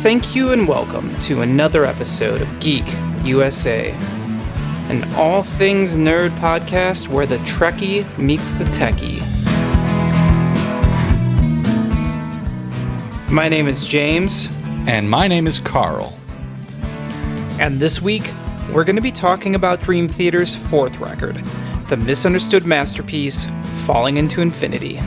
thank you and welcome to another episode of Geek U.S.A., an all things nerd podcast where the Trekkie meets the Techie. My name is James. And my name is Carl. And this week, we're going to be talking about Dream Theater's fourth record, the misunderstood masterpiece, Falling Into Infinity.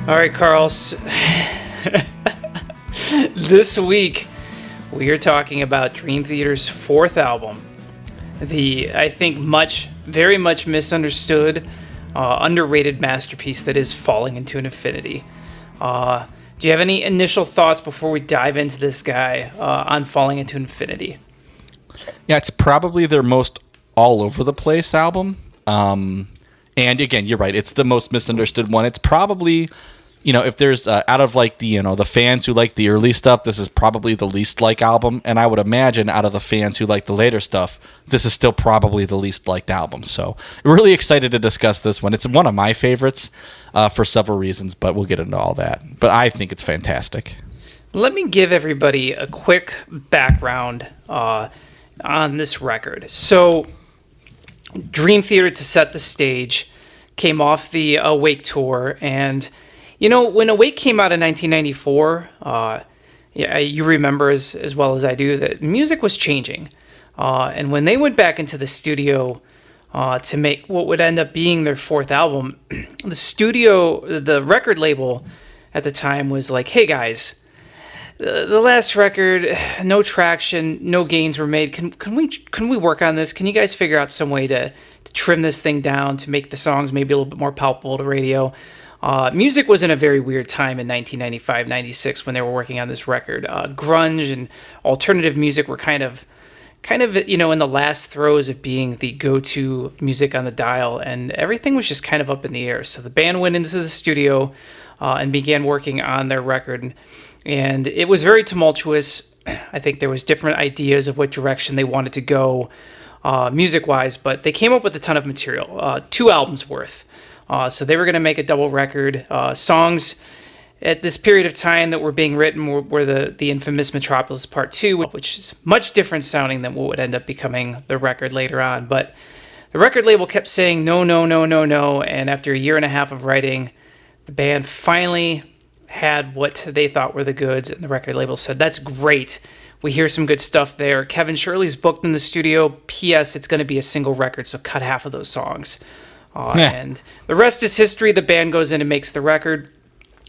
All right, Carl. This week, we are talking about Dream Theater's fourth album, the, I think, very much misunderstood, underrated masterpiece that is Falling Into Infinity. Do you have any initial thoughts before we dive into this guy on Falling Into Infinity? Yeah, it's probably their most all-over-the-place album. And again, you're right. It's the most misunderstood one. It's probably, if there's out of like the fans who like the early stuff, this is probably the least liked album. And I would imagine out of the fans who like the later stuff, this is still probably the least liked album. So really excited to discuss this one. It's one of my favorites for several reasons, but we'll get into all that. But I think it's fantastic. Let me give everybody a quick background on this record. So Dream Theater, to set the stage, came off the Awake tour, and when Awake came out in 1994, you remember as well as I do that music was changing, and when they went back into the studio to make what would end up being their fourth album, the record label at the time was like, "Hey guys, the last record, no traction, no gains were made. Can we work on this? Can you guys figure out some way to trim this thing down to make the songs maybe a little bit more palpable to radio?" Music was in a very weird time in 1995, 96 when they were working on this record. Grunge and alternative music were kind of in the last throes of being the go-to music on the dial, and everything was just kind of up in the air. So the band went into the studio and began working on their record. And it was very tumultuous. I think there was different ideas of what direction they wanted to go music-wise, but they came up with a ton of material, 2 albums worth. So they were going to make a double record. Songs at this period of time that were being written were the infamous Metropolis Part 2, which is much different sounding than what would end up becoming the record later on. But the record label kept saying no, no, no, no, no, and after a year and a half of writing, the band finally had what they thought were the goods, and the record label said, "That's great. We hear some good stuff there. Kevin Shirley's booked in the studio. P.S. It's going to be a single record, so cut half of those songs." And the rest is history. The band goes in and makes the record.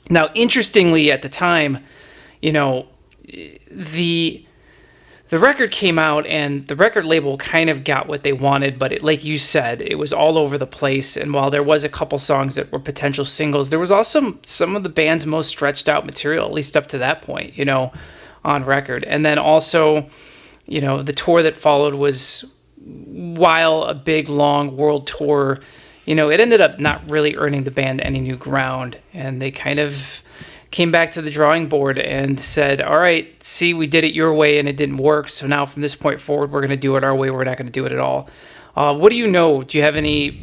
Now, interestingly, at the time, the record came out, and the record label kind of got what they wanted, but like you said, it was all over the place. And while there was a couple songs that were potential singles, there was also some of the band's most stretched out material, at least up to that point, on record. And then also, the tour that followed was, while a big, long world tour, it ended up not really earning the band any new ground. And they kind of came back to the drawing board and said, "All right, see, we did it your way and it didn't work. So now from this point forward, we're going to do it our way. We're not going to do it at all." What do you know? Do you have any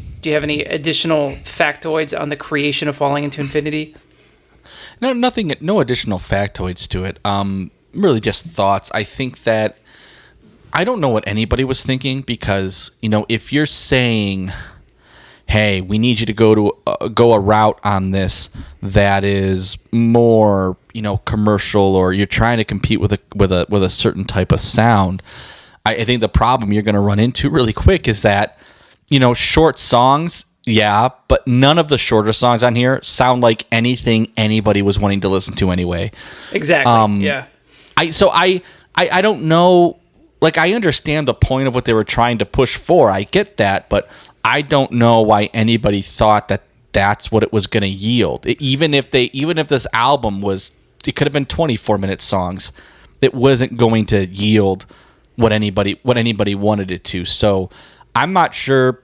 additional factoids on the creation of Falling Into Infinity? No, nothing. No additional factoids to it. Really just thoughts. I think that I don't know what anybody was thinking, because if you're saying, "Hey, we need you to go a route on this that is more, commercial," or you're trying to compete with a certain type of sound, I think the problem you're going to run into really quick is that, short songs, yeah, but none of the shorter songs on here sound like anything anybody was wanting to listen to anyway. Exactly. Yeah. I don't know. Like, I understand the point of what they were trying to push for. I get that, but I don't know why anybody thought that that's what it was going to yield. Even if this album was, it could have been 24-minute songs, it wasn't going to yield what anybody wanted it to. So I'm not sure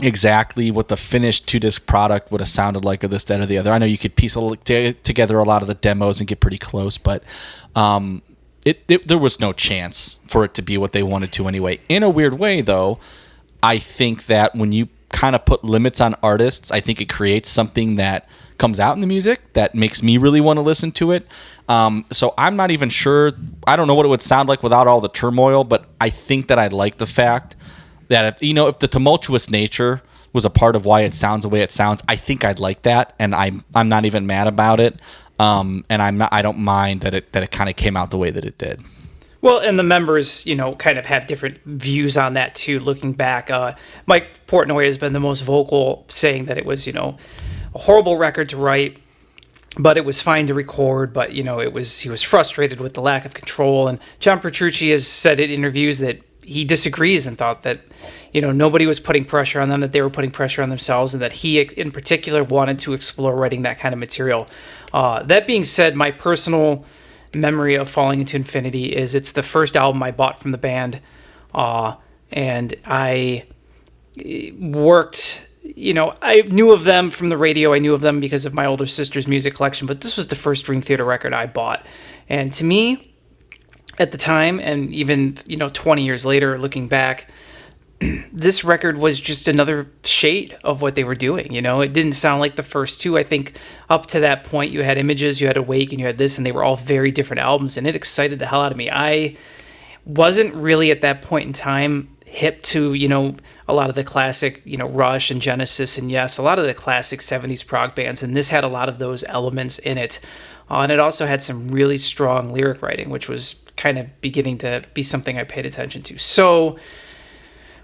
exactly what the finished 2-disc product would have sounded like, or this, that, or the other. I know you could piece together a lot of the demos and get pretty close, but there was no chance for it to be what they wanted to anyway. In a weird way, though, I think that when you kind of put limits on artists, I think it creates something that comes out in the music that makes me really want to listen to it. So I'm not even sure. I don't know what it would sound like without all the turmoil, but I think that I like the fact that if the tumultuous nature was a part of why it sounds the way it sounds, I think I'd like that, and I'm not even mad about it. And I don't mind that it kind of came out the way that it did. Well, and the members, kind of have different views on that too. Looking back, Mike Portnoy has been the most vocal, saying that it was, a horrible record to write, but it was fine to record. But he was frustrated with the lack of control. And John Petrucci has said in interviews that he disagrees and thought that, nobody was putting pressure on them, that they were putting pressure on themselves, and that he in particular wanted to explore writing that kind of material. That being said, my personal memory of Falling Into Infinity is it's the first album I bought from the band, and I worked, I knew of them from the radio, I knew of them because of my older sister's music collection, but this was the first Dream.Theater record I bought. And to me, at the time, and even 20 years later looking back, this record was just another shade of what they were doing. It didn't sound like the first two. I think up to that point you had Images, you had Awake, and you had this, and they were all very different albums, and it excited the hell out of me. I wasn't really at that point in time hip to a lot of the classic Rush and Genesis and Yes, a lot of the classic 70s prog bands, and this had a lot of those elements in it. And it also had some really strong lyric writing, which was kind of beginning to be something I paid attention to. So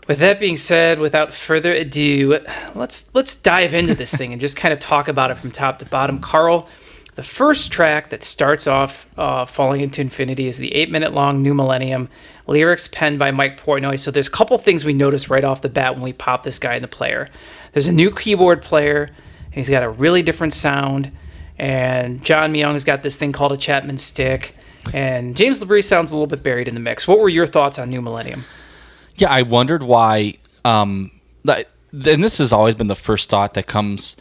with that being said, without further ado, let's dive into this thing and just kind of talk about it from top to bottom. Carl, the first track that starts off Falling Into Infinity is the 8-minute long New Millennium, lyrics penned by Mike Portnoy. So there's a couple things we notice right off the bat when we pop this guy in the player. There's a new keyboard player, and he's got a really different sound, and John Myung's got this thing called a Chapman stick, and James LaBrie sounds a little bit buried in the mix. What were your thoughts on New Millennium? Yeah, I wondered why, and this has always been the first thought that comes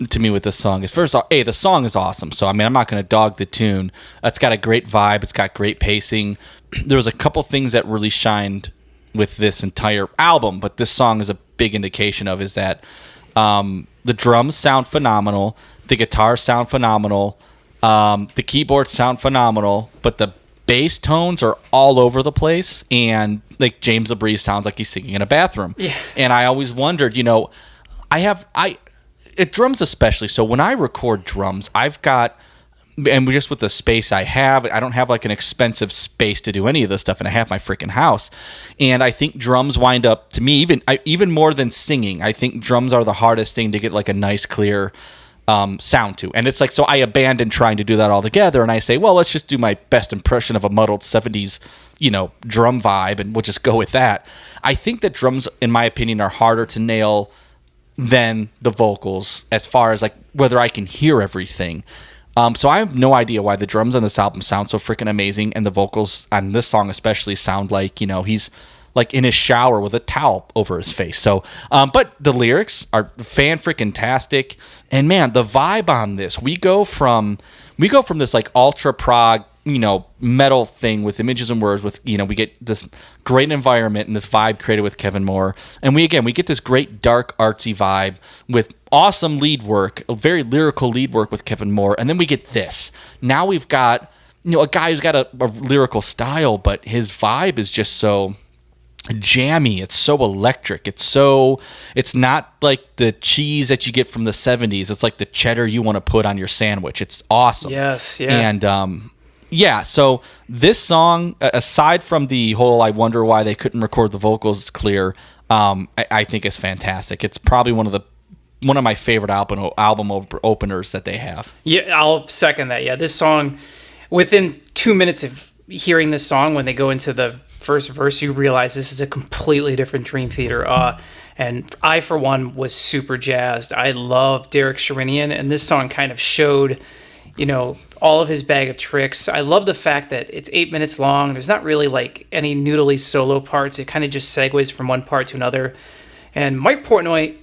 to me with this song, is first of all, the song is awesome. So, I'm not going to dog the tune. It's got a great vibe. It's got great pacing. There was a couple things that really shined with this entire album, but this song is a big indication of, is that the drums sound phenomenal, the guitars sound phenomenal, the keyboards sound phenomenal, but the bass tones are all over the place, and like James LaBrie sounds like he's singing in a bathroom. Yeah. And I always wondered, drums especially. So when I record drums, I've got, and just with the space I don't have like an expensive space to do any of this stuff, and I have my freaking house. And I think drums wind up, to me, even more than singing, I think drums are the hardest thing to get like a nice, clear sound to. And it's like, so I abandoned trying to do that altogether, and I say, well, let's just do my best impression of a muddled 70s drum vibe, and we'll just go with that. I think that drums, in my opinion, are harder to nail than the vocals, as far as like whether I can hear everything. So I have no idea why the drums on this album sound so freaking amazing, and the vocals on this song especially sound like he's like in his shower with a towel over his face. So, but the lyrics are fan-freaking-tastic, and man, the vibe on this, we go from this like ultra prog, metal thing with Images and Words, with we get this great environment and this vibe created with Kevin Moore, and we get this great dark artsy vibe with awesome lead work, a very lyrical lead work with Kevin Moore, and then we get this. Now we've got a guy who's got a lyrical style, but his vibe is just so jammy. It's so electric. It's not like the cheese that you get from the 70s. It's like the cheddar you want to put on your sandwich. It's awesome. Yes, yeah. And so this song, aside from the whole I wonder why they couldn't record the vocals clear, I think is fantastic. It's probably one of my favorite album openers that they have. Yeah, I'll second that. Yeah, this song, within 2 minutes of hearing this song, when they go into the first verse, you realize this is a completely different Dream.Theater. And I, for one, was super jazzed. I love Derek Sherinian, and this song kind of showed, all of his bag of tricks. I love the fact that it's 8 minutes long. There's not really like any noodly solo parts. It kind of just segues from one part to another. And Mike Portnoy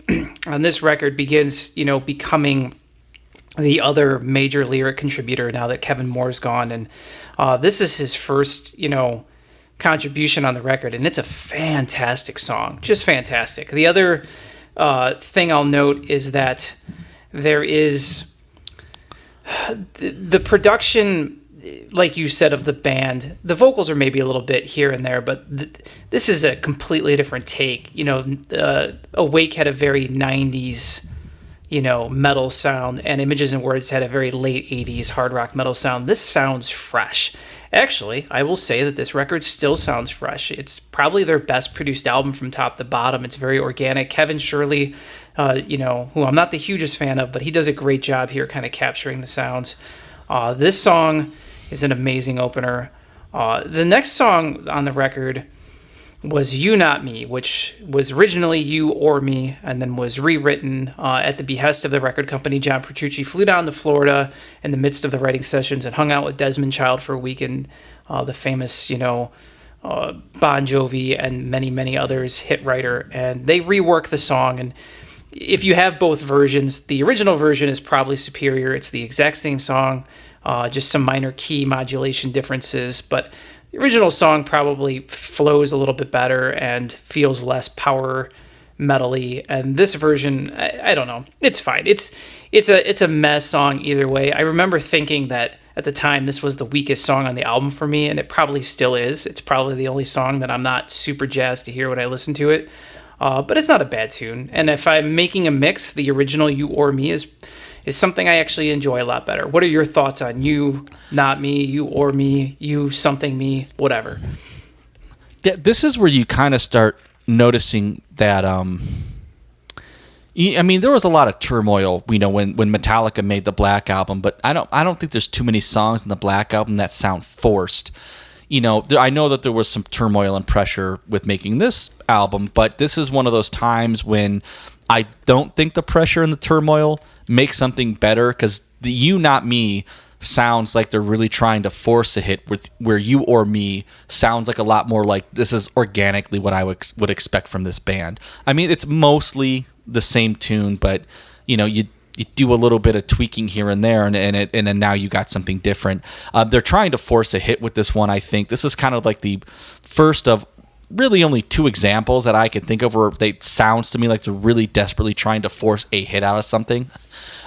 on this record begins, becoming the other major lyric contributor now that Kevin Moore's gone. And this is his first, contribution on the record, and it's a fantastic song, just fantastic. The other thing I'll note is that there is the production, like you said, of the band. The vocals are maybe a little bit here and there, but this is a completely different take. Awake had a very 90s, metal sound, and Images and Words had a very late 80s hard rock metal sound. This sounds fresh. Actually, I will say that this record still sounds fresh. It's probably their best produced album from top to bottom. It's very organic. Kevin Shirley, who I'm not the hugest fan of, but he does a great job here kind of capturing the sounds. This song is an amazing opener. The next song on the record was You Not Me, which was originally You or Me, and then was rewritten at the behest of the record company. John Petrucci flew down to Florida in the midst of the writing sessions and hung out with Desmond Child for a weekend, the famous, Bon Jovi and many, many others hit writer, and they reworked the song. And if you have both versions, the original version is probably superior. It's the exact same song, just some minor key modulation differences, but the original song probably flows a little bit better and feels less power metal-y. And this version, I don't know. It's fine. It's a mess song either way. I remember thinking that at the time this was the weakest song on the album for me, and it probably still is. It's probably the only song that I'm not super jazzed to hear when I listen to it. But it's not a bad tune. And if I'm making a mix, the original You or Me is something I actually enjoy a lot better. What are your thoughts on You Not Me, You or Me, You Something Me, whatever? Yeah, this is where you kind of start noticing that. There was a lot of turmoil, when Metallica made the Black Album, but I don't think there's too many songs in the Black Album that sound forced. I know that there was some turmoil and pressure with making this album, but this is one of those times when I don't think the pressure and the turmoil make something better, because the You Not Me sounds like they're really trying to force a hit, with where You or Me sounds like a lot more like this is organically what I would expect from this band. It's mostly the same tune, but you do a little bit of tweaking here and there, and then now you got something different. They're trying to force a hit with this one. I think this is kind of like the first of really only two examples that I could think of where it sounds to me like they're really desperately trying to force a hit out of something.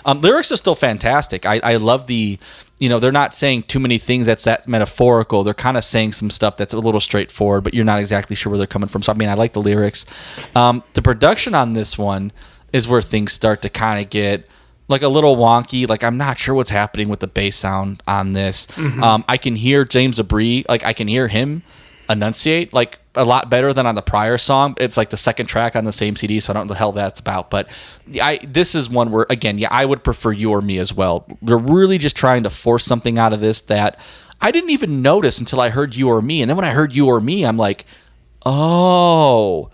Lyrics are still fantastic. I love they're not saying too many things that's that metaphorical. They're kind of saying some stuff that's a little straightforward, but you're not exactly sure where they're coming from. So, I like the lyrics. The production on this one is where things start to kind of get like a little wonky. Like, I'm not sure what's happening with the bass sound on this. Mm-hmm. I can hear James Abree, I can hear him enunciate like a lot better than on the prior song. It's like the second track on the same CD, so I don't know the hell that's about. But this is one where, again, I would prefer You or Me as well. They're really just trying to force something out of this that I didn't even notice until I heard You or Me. And then when I heard You or Me, I'm like, oh,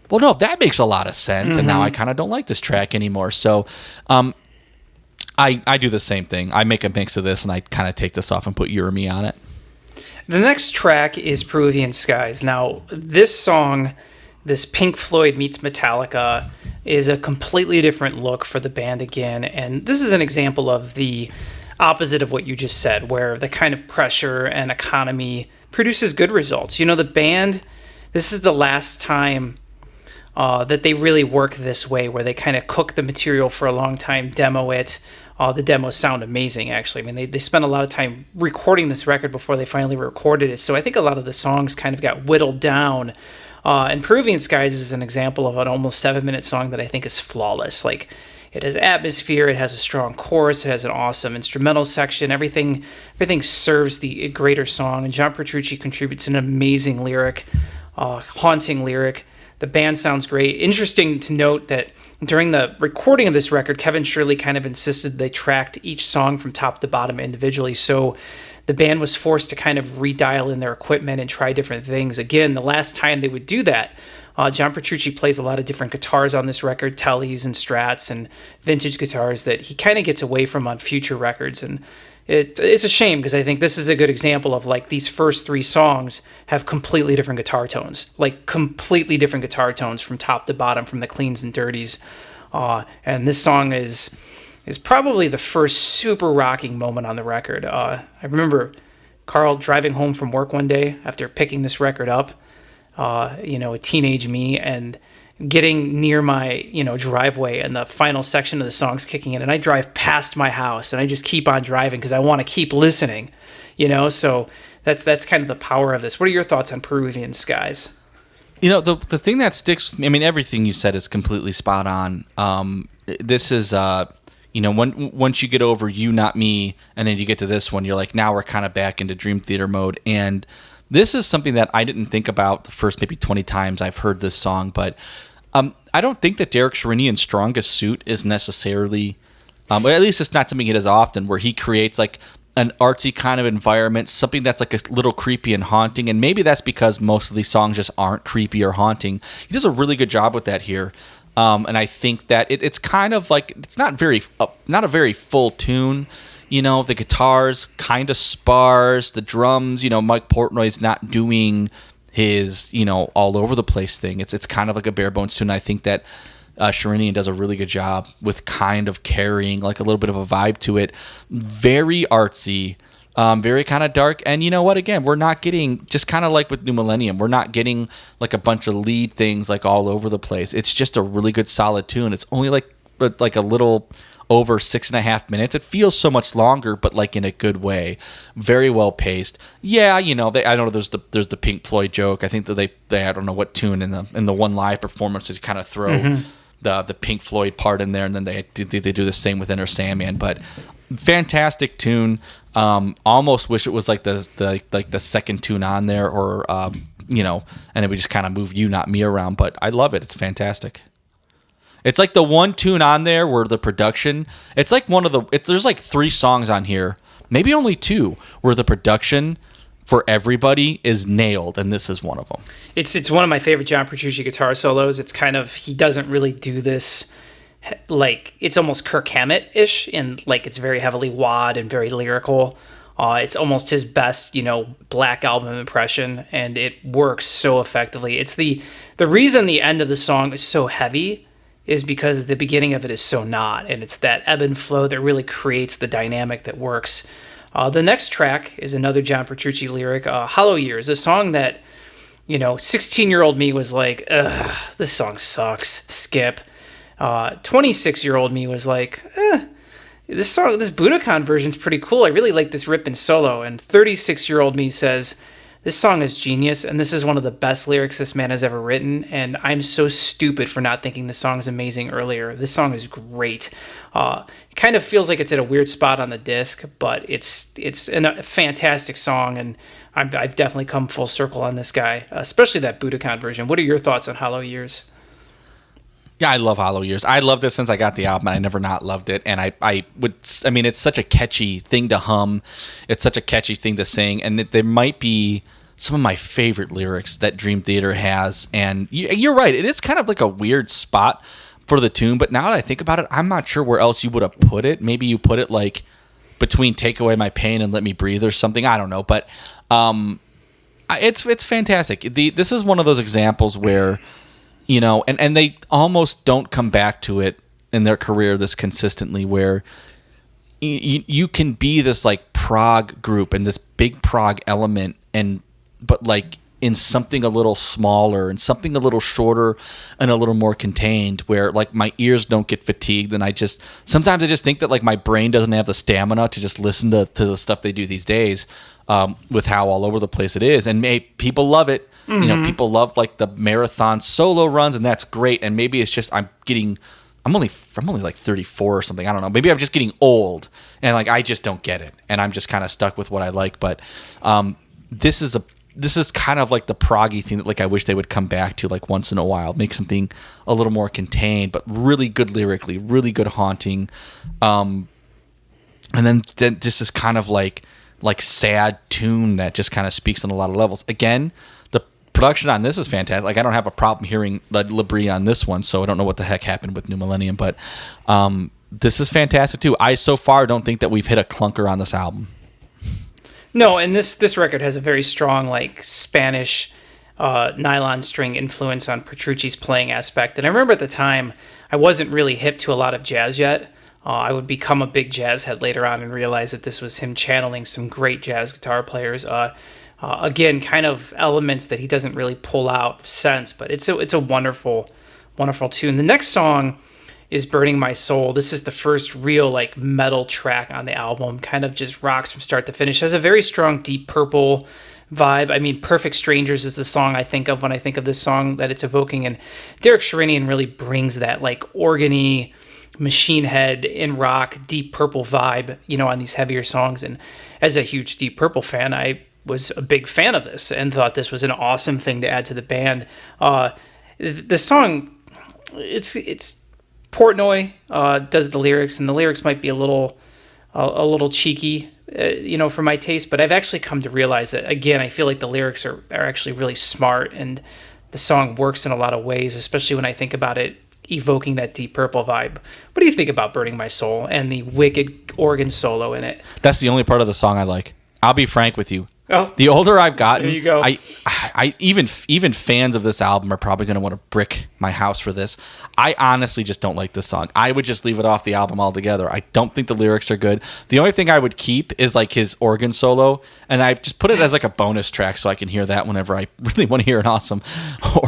well, no, that makes a lot of sense. Mm-hmm. And now I kind of don't like this track anymore. So I do the same thing. I make a mix of this, and I kind of take this off and put You or Me on it. The next track is Peruvian Skies. Now, this song, this Pink Floyd meets Metallica, is a completely different look for the band again. And this is an example of the opposite of what you just said, where the kind of pressure and economy produces good results. The band, this is the last time that they really work this way, where they kind of cook the material for a long time, demo it. The demos sound amazing, actually. They spent a lot of time recording this record before they finally recorded it. So I think a lot of the songs kind of got whittled down. And Peruvian Skies is an example of an almost 7-minute song that I think is flawless. Like, it has atmosphere, it has a strong chorus, it has an awesome instrumental section. Everything serves the greater song. And John Petrucci contributes an amazing lyric, haunting lyric. The band sounds great. Interesting to note that during the recording of this record, Kevin Shirley kind of insisted they tracked each song from top to bottom individually. So the band was forced to kind of redial in their equipment and try different things. Again, the last time they would do that, John Petrucci plays a lot of different guitars on this record, Tellys and Strats and vintage guitars that he kind of gets away from on future records. And it's a shame because I think this is a good example of like these first three songs have completely different guitar tones, like completely different guitar tones from top to bottom, from the cleans and dirties. And this song is probably the first super rocking moment on the record. I remember Carl driving home from work one day after picking this record up, a teenage me, and getting near my, driveway, and the final section of the song's kicking in, and I drive past my house and I just keep on driving because I want to keep listening, so that's kind of the power of this. What are your thoughts on Peruvian Skies? The thing that sticks with me, I mean, everything you said is completely spot on. This is, once you get over You Not Me, and then you get to this one, you're like, now we're kind of back into Dream Theater mode. And this is something that I didn't think about the first maybe 20 times I've heard this song, but I don't think that Derek Sherinian's strongest suit is necessarily, or at least it's not something he does often, where he creates like an artsy kind of environment, something that's like a little creepy and haunting. And maybe that's because most of these songs just aren't creepy or haunting. He does a really good job with that here. And I think that it's kind of like, it's not a very full tune. The guitars kind of sparse, the drums, Mike Portnoy's not doing his, all over the place thing. It's kind of like a bare bones tune. I think that Sherinian does a really good job with kind of carrying like a little bit of a vibe to it. Very artsy, very kind of dark. And you know what? Again, we're not getting, just kind of like with New Millennium, we're not getting like a bunch of lead things like all over the place. It's just a really good solid tune. It's only like a little over 6.5 minutes. It feels so much longer, but like in a good way. Very well paced. Yeah, I don't know. There's the Pink Floyd joke. I think that they I don't know what tune in the one live performance to kind of throw the Pink Floyd part in there, and then they do the same with Enter Sandman. But fantastic tune. Almost wish it was like the second tune on there, or and then we just kind of move You Not Me around. But I love it. It's fantastic. It's like the one tune on there where the production, it's like there's like 3 songs on here, maybe only 2, where the production for everybody is nailed, and this is one of them. It's one of my favorite John Petrucci guitar solos. It's kind of, he doesn't really do this, like, it's almost Kirk Hammett-ish, and like it's very heavily wad and very lyrical. It's almost his best, Black Album impression, and it works so effectively. It's the reason the end of the song is so heavy is because the beginning of it is so not, and it's that ebb and flow that really creates the dynamic that works. The next track is another John Petrucci lyric, Hollow Years, a song that, 16-year-old me was like, ugh, this song sucks, skip. 26-year-old me was like, this Budokan version's pretty cool, I really like this rip and solo. And 36-year-old me says, this song is genius, and this is one of the best lyrics this man has ever written, and I'm so stupid for not thinking this song is amazing earlier. This song is great. It kind of feels like it's at a weird spot on the disc, but it's a fantastic song, and I've definitely come full circle on this guy, especially that Budokan version. What are your thoughts on Hollow Years? Yeah, I love Hollow Years. I loved it since I got the album. I never not loved it. And it's such a catchy thing to hum. It's such a catchy thing to sing. And there might be some of my favorite lyrics that Dream Theater has. And you're right. It is kind of like a weird spot for the tune. But now that I think about it, I'm not sure where else you would have put it. Maybe you put it like between Take Away My Pain and Let Me Breathe or something. I don't know. But it's fantastic. This is one of those examples where, and they almost don't come back to it in their career this consistently, where you can be this like prog group and this big prog element, but like in something a little smaller and something a little shorter and a little more contained, where like my ears don't get fatigued, and sometimes I just think that like my brain doesn't have the stamina to just listen to the stuff they do these days, with how all over the place it is. And people love it. Mm-hmm. People love like the marathon solo runs, and that's great. And maybe it's just I'm only like 34 or something. I don't know. Maybe I'm just getting old, and like I just don't get it, and I'm just kind of stuck with what I like. But this is kind of like the proggy thing that like I wish they would come back to like once in a while, make something a little more contained, but really good lyrically, really good haunting. And then just this kind of like sad tune that just kind of speaks on a lot of levels. Again, the production on this is fantastic. Like I don't have a problem hearing Labrie on this one, so I don't know what the heck happened with New Millennium, but this is fantastic too. I so far don't think that we've hit a clunker on this album. No, and this record has a very strong like Spanish nylon string influence on Petrucci's playing aspect. And I remember at the time I wasn't really hip to a lot of jazz yet. I would become a big jazz head later on and realize that this was him channeling some great jazz guitar players. Again, kind of elements that he doesn't really pull out of sense, but it's a wonderful, wonderful tune. The next song is Burning My Soul. This is the first real like metal track on the album, kind of just rocks from start to finish. Has a very strong Deep Purple vibe. I mean, Perfect Strangers is the song I think of when I think of this song that it's evoking, and Derek Sherinian really brings that like organy, Machine Head in rock, Deep Purple vibe, on these heavier songs. And as a huge Deep Purple fan, I was a big fan of this and thought this was an awesome thing to add to the band. The song, it's Portnoy does the lyrics, and the lyrics might be a little cheeky, for my taste. But I've actually come to realize that, again, I feel like the lyrics are actually really smart, and the song works in a lot of ways, especially when I think about it evoking that Deep Purple vibe. What do you think about Burning My Soul and the wicked organ solo in it? That's the only part of the song I like. I'll be frank with you. Oh, the older I've gotten, there you go. I even fans of this album are probably going to want to brick my house for this. I honestly just don't like this song. I would just leave it off the album altogether. I don't think the lyrics are good. The only thing I would keep is like his organ solo, and I just put it as like a bonus track so I can hear that whenever I really want to hear an awesome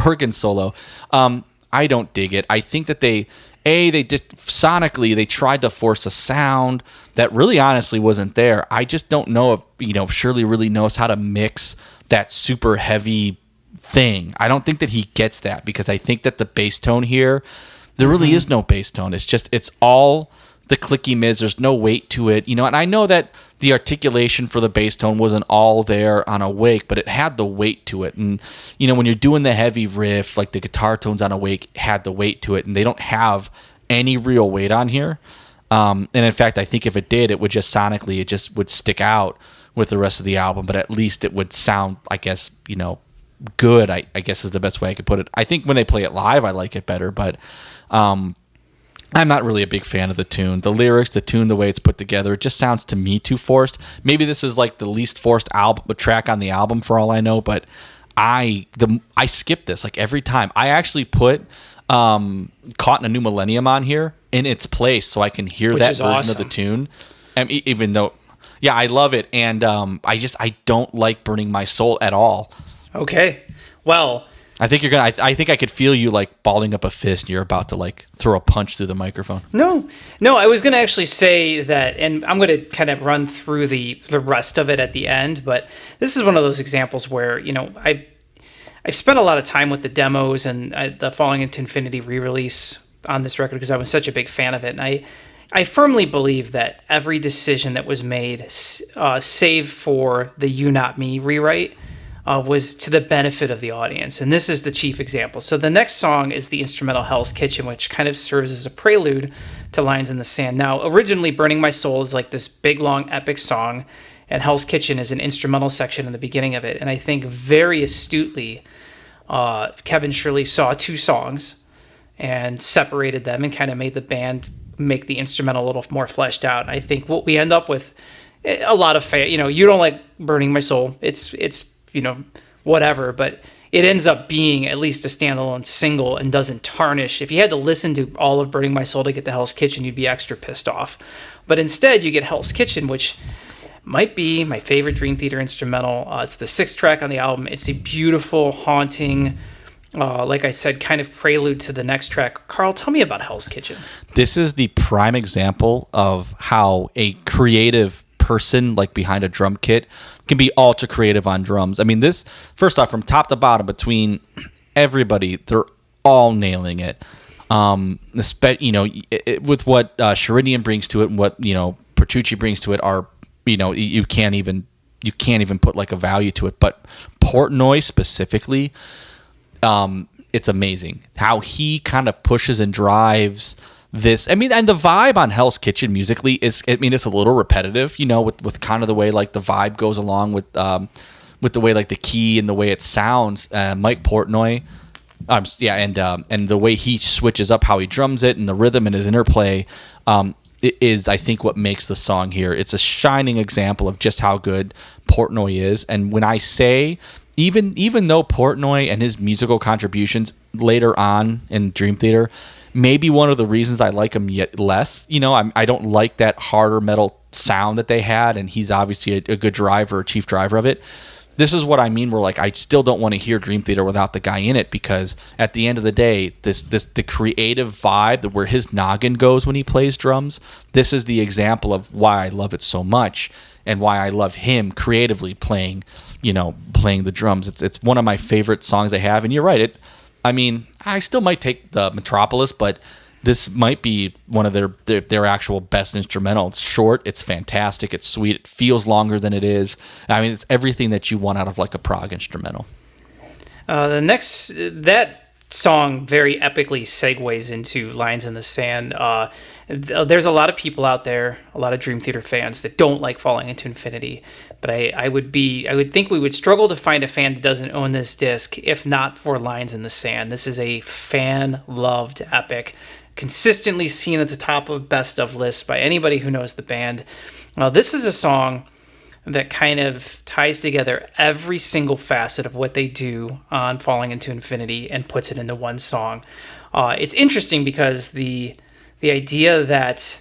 organ solo. I don't dig it. I think that they did sonically, they tried to force a sound that really honestly wasn't there. I just don't know if Shirley really knows how to mix that super heavy thing. I don't think that he gets that, because I think that the bass tone here, there really is no bass tone. It's all the clicky mids. There's no weight to it, and I know that the articulation for the bass tone wasn't all there on Awake, but it had the weight to it. And when you're doing the heavy riff, like the guitar tones on Awake had the weight to it, and they don't have any real weight on here. And in fact, I think if it did, it would just sonically, it just would stick out with the rest of the album, but at least it would sound, I guess, good, I guess is the best way I could put it. I think when they play it live, I like it better, but I'm not really a big fan of the tune. The lyrics, the tune, the way it's put together, it just sounds to me too forced. Maybe this is like the least forced track on the album for all I know, but I skip this like every time. I actually put Caught in a New Millennium on here in its place so I can hear that version awesome. of the tune. And even though, yeah, I love it. And I don't like Burning My Soul at all. Okay. Well, I think I think I could feel you like balling up a fist and you're about to like throw a punch through the microphone. No, I was going to actually say that, and I'm going to kind of run through the rest of it at the end, but this is one of those examples where, I've spent a lot of time with the demos and the Falling Into Infinity re-release on this record because I was such a big fan of it. And I firmly believe that every decision that was made, save for the You Not Me rewrite, was to the benefit of the audience. And this is the chief example. So the next song is the instrumental Hell's Kitchen, which kind of serves as a prelude to Lines in the Sand. Now, originally, Burning My Soul is like this big, long, epic song, and Hell's Kitchen is an instrumental section in the beginning of it. And I think very astutely, Kevin Shirley saw two songs and separated them and kind of made the band make the instrumental a little more fleshed out. And I think what we end up with, a lot of you don't like Burning My Soul. It's whatever, but it ends up being at least a standalone single and doesn't tarnish. If you had to listen to all of Burning My Soul to get to Hell's Kitchen, you'd be extra pissed off. But instead, you get Hell's Kitchen, which might be my favorite Dream Theater instrumental. It's the 6th track on the album. It's a beautiful, haunting, like I said, kind of prelude to the next track. Carl, tell me about Hell's Kitchen. This is the prime example of how a creative person, like behind a drum kit, can be ultra creative on drums. I mean, this, first off, from top to bottom, between everybody, they're all nailing it. With what Sherinian brings to it and what Petrucci brings to it are, you can't even put like a value to it. But Portnoy specifically, it's amazing how he kind of pushes and drives this. I mean, and the vibe on Hell's Kitchen musically is, it's a little repetitive, with kind of the way like the vibe goes along with the way like the key and the way it sounds. Mike Portnoy, And the way he switches up how he drums it and the rhythm and his interplay it is, I think, what makes the song here. It's a shining example of just how good Portnoy is. And when I say, even though Portnoy and his musical contributions later on in Dream Theater, maybe one of the reasons I like him yet less, I don't like that harder metal sound that they had, and he's obviously a good driver, chief driver of it. This is what I mean. Where I still don't want to hear Dream Theater without the guy in it, because at the end of the day, the creative vibe where his noggin goes when he plays drums. This is the example of why I love it so much, and why I love him creatively playing the drums. It's one of my favorite songs they have. And you're right. I still might take the Metropolis, but this might be one of their actual best instrumental. It's short, it's fantastic, it's sweet, it feels longer than it is. It's everything that you want out of like a prog instrumental. That song very epically segues into Lines in the Sand. There's a lot of people out there, a lot of Dream Theater fans that don't like Falling Into Infinity, but I would think we would struggle to find a fan that doesn't own this disc if not for Lines in the Sand. This is a fan-loved epic, consistently seen at the top of best of lists by anybody who knows the band. This is a song that kind of ties together every single facet of what they do on Falling Into Infinity and puts it into one song. It's interesting because the idea that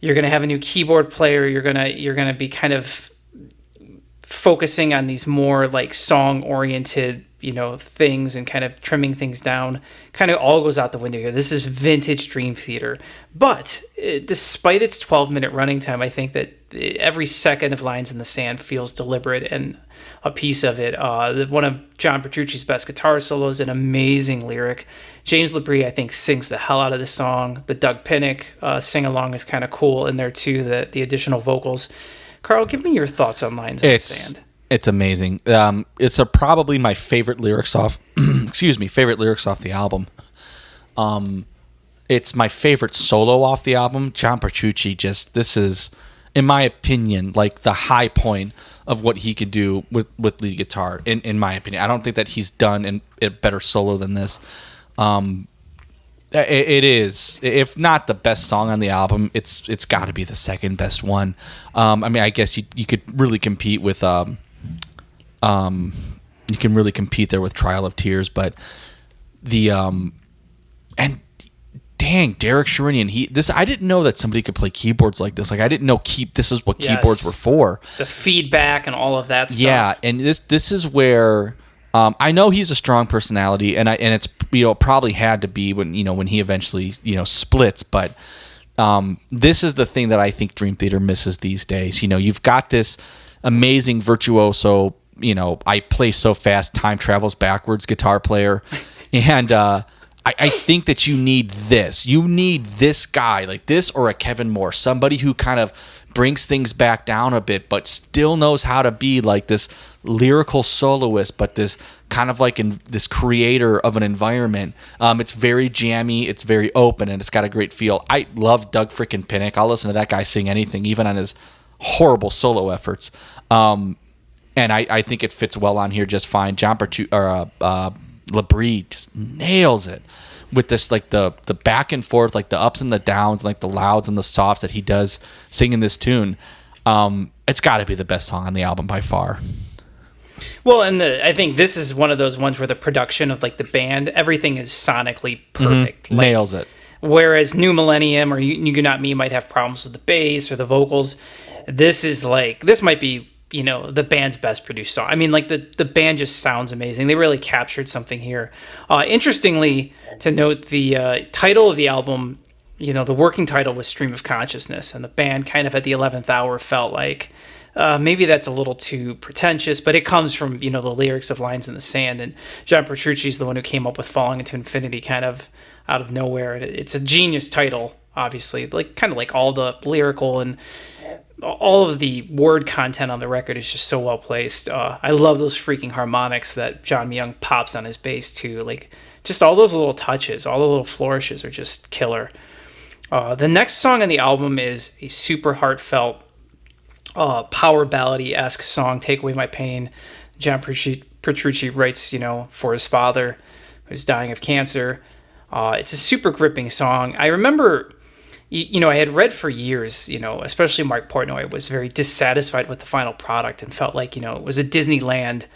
you're going to have a new keyboard player, you're going to be kind of focusing on these more like song oriented things and kind of trimming things down, kind of all goes out the window here. This is vintage Dream Theater. But despite its 12-minute running time, I think that every second of Lines in the Sand feels deliberate and a piece of it. One of John Petrucci's best guitar solos, an amazing lyric. James LaBrie, I think, sings the hell out of this song. The Doug Pinnick sing-along is kind of cool in there, too, the additional vocals. Carl, give me your thoughts on Lines in the Sand. It's amazing. It's probably my favorite lyrics off. Favorite lyrics off the album. It's my favorite solo off the album. John Petrucci this is, in my opinion, like the high point of what he could do with lead guitar. In my opinion, I don't think that he's done a better solo than this. It is, if not the best song on the album, it's got to be the second best one. I guess you could really compete with. You can really compete there with Trial of Tears, but and dang, Derek Sherinian, I didn't know that somebody could play keyboards like this. Like I didn't know this is what keyboards were for. The feedback and all of that stuff. Yeah, and this is where I know he's a strong personality, and it's probably had to be when he eventually splits, but this is the thing that I think Dream Theater misses these days. You've got this amazing virtuoso, I play so fast, time travels backwards guitar player. And I think that you need this. You need this guy like this, or a Kevin Moore, somebody who kind of brings things back down a bit, but still knows how to be like this lyrical soloist, but this kind of like this creator of an environment. It's very jammy, it's very open, and it's got a great feel. I love Doug frickin' Pinnick. I'll listen to that guy sing anything, even on his horrible solo efforts. And I think it fits well on here just fine. John LaBrie just nails it with this, like the back and forth, like the ups and the downs, like the louds and the softs that he does singing this tune. It's got to be the best song on the album by far. Well, and I think this is one of those ones where the production of like the band, everything is sonically perfect. Mm-hmm. Nails it. Whereas New Millennium or You Not Me might have problems with the bass or the vocals. This might be the band's best produced song. The band just sounds amazing. They really captured something here. Interestingly, to note, the title of the album, the working title was Stream of Consciousness, and the band kind of at the 11th hour felt like maybe that's a little too pretentious, but it comes from, the lyrics of Lines in the Sand, and John Petrucci's the one who came up with Falling Into Infinity kind of out of nowhere. It's a genius title, obviously, kind of like all the lyrical and all of the word content on the record is just so well placed. I love those freaking harmonics that John Myung pops on his bass too. Like just all those little touches, all the little flourishes are just killer. The next song on the album is a super heartfelt, power ballady-esque song, Take Away My Pain. John Petrucci writes, for his father, who's dying of cancer. It's a super gripping song. I remember, I had read for years, especially Mark Portnoy was very dissatisfied with the final product and felt like, it was a Disneyland,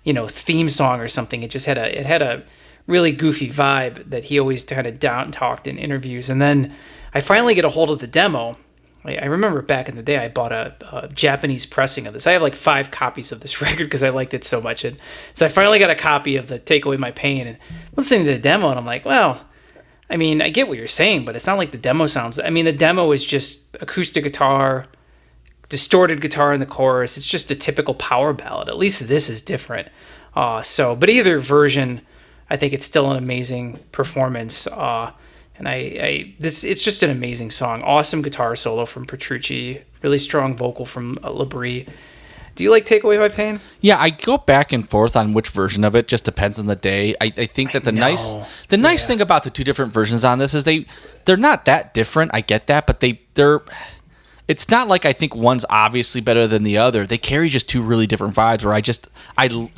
theme song or something. It had a really goofy vibe that he always kind of down talked in interviews. And then I finally get a hold of the demo. I remember back in the day, I bought a Japanese pressing of this. I have like 5 copies of this record because I liked it so much. And so I finally got a copy of the Take Away My Pain and listening to the demo, and I'm like, well, I mean, I get what you're saying, but it's not like the demo sounds. I mean, the demo is just acoustic guitar, distorted guitar in the chorus. It's just a typical power ballad. At least this is different. But either version, I think it's still an amazing performance. And it's just an amazing song. Awesome guitar solo from Petrucci. Really strong vocal from Labrie. Do you like Take Away My Pain? Yeah, I go back and forth on which version of it. Just depends on the day. I think that the nice thing about the 2 different versions on this is they're not that different. I get that, but they're. It's not like I think one's obviously better than the other. They carry just 2 really different vibes. Where I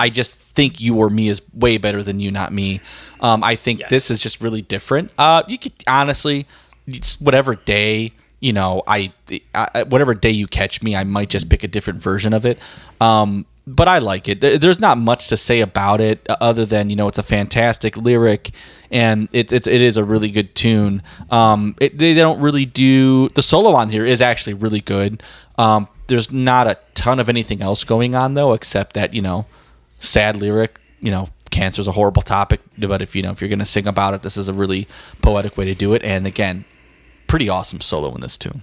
just think You or Me is way better than You, Not Me. I think this is just really different. You could honestly, whatever day whatever day you catch me, I might just pick a different version of it. But I like it. There's not much to say about it other than, it's a fantastic lyric and it is a really good tune. They don't really do the solo on here is actually really good. There's not a ton of anything else going on though, except that, sad lyric, cancer is a horrible topic, but if you're going to sing about it, this is a really poetic way to do it. And again, pretty awesome solo in this tune.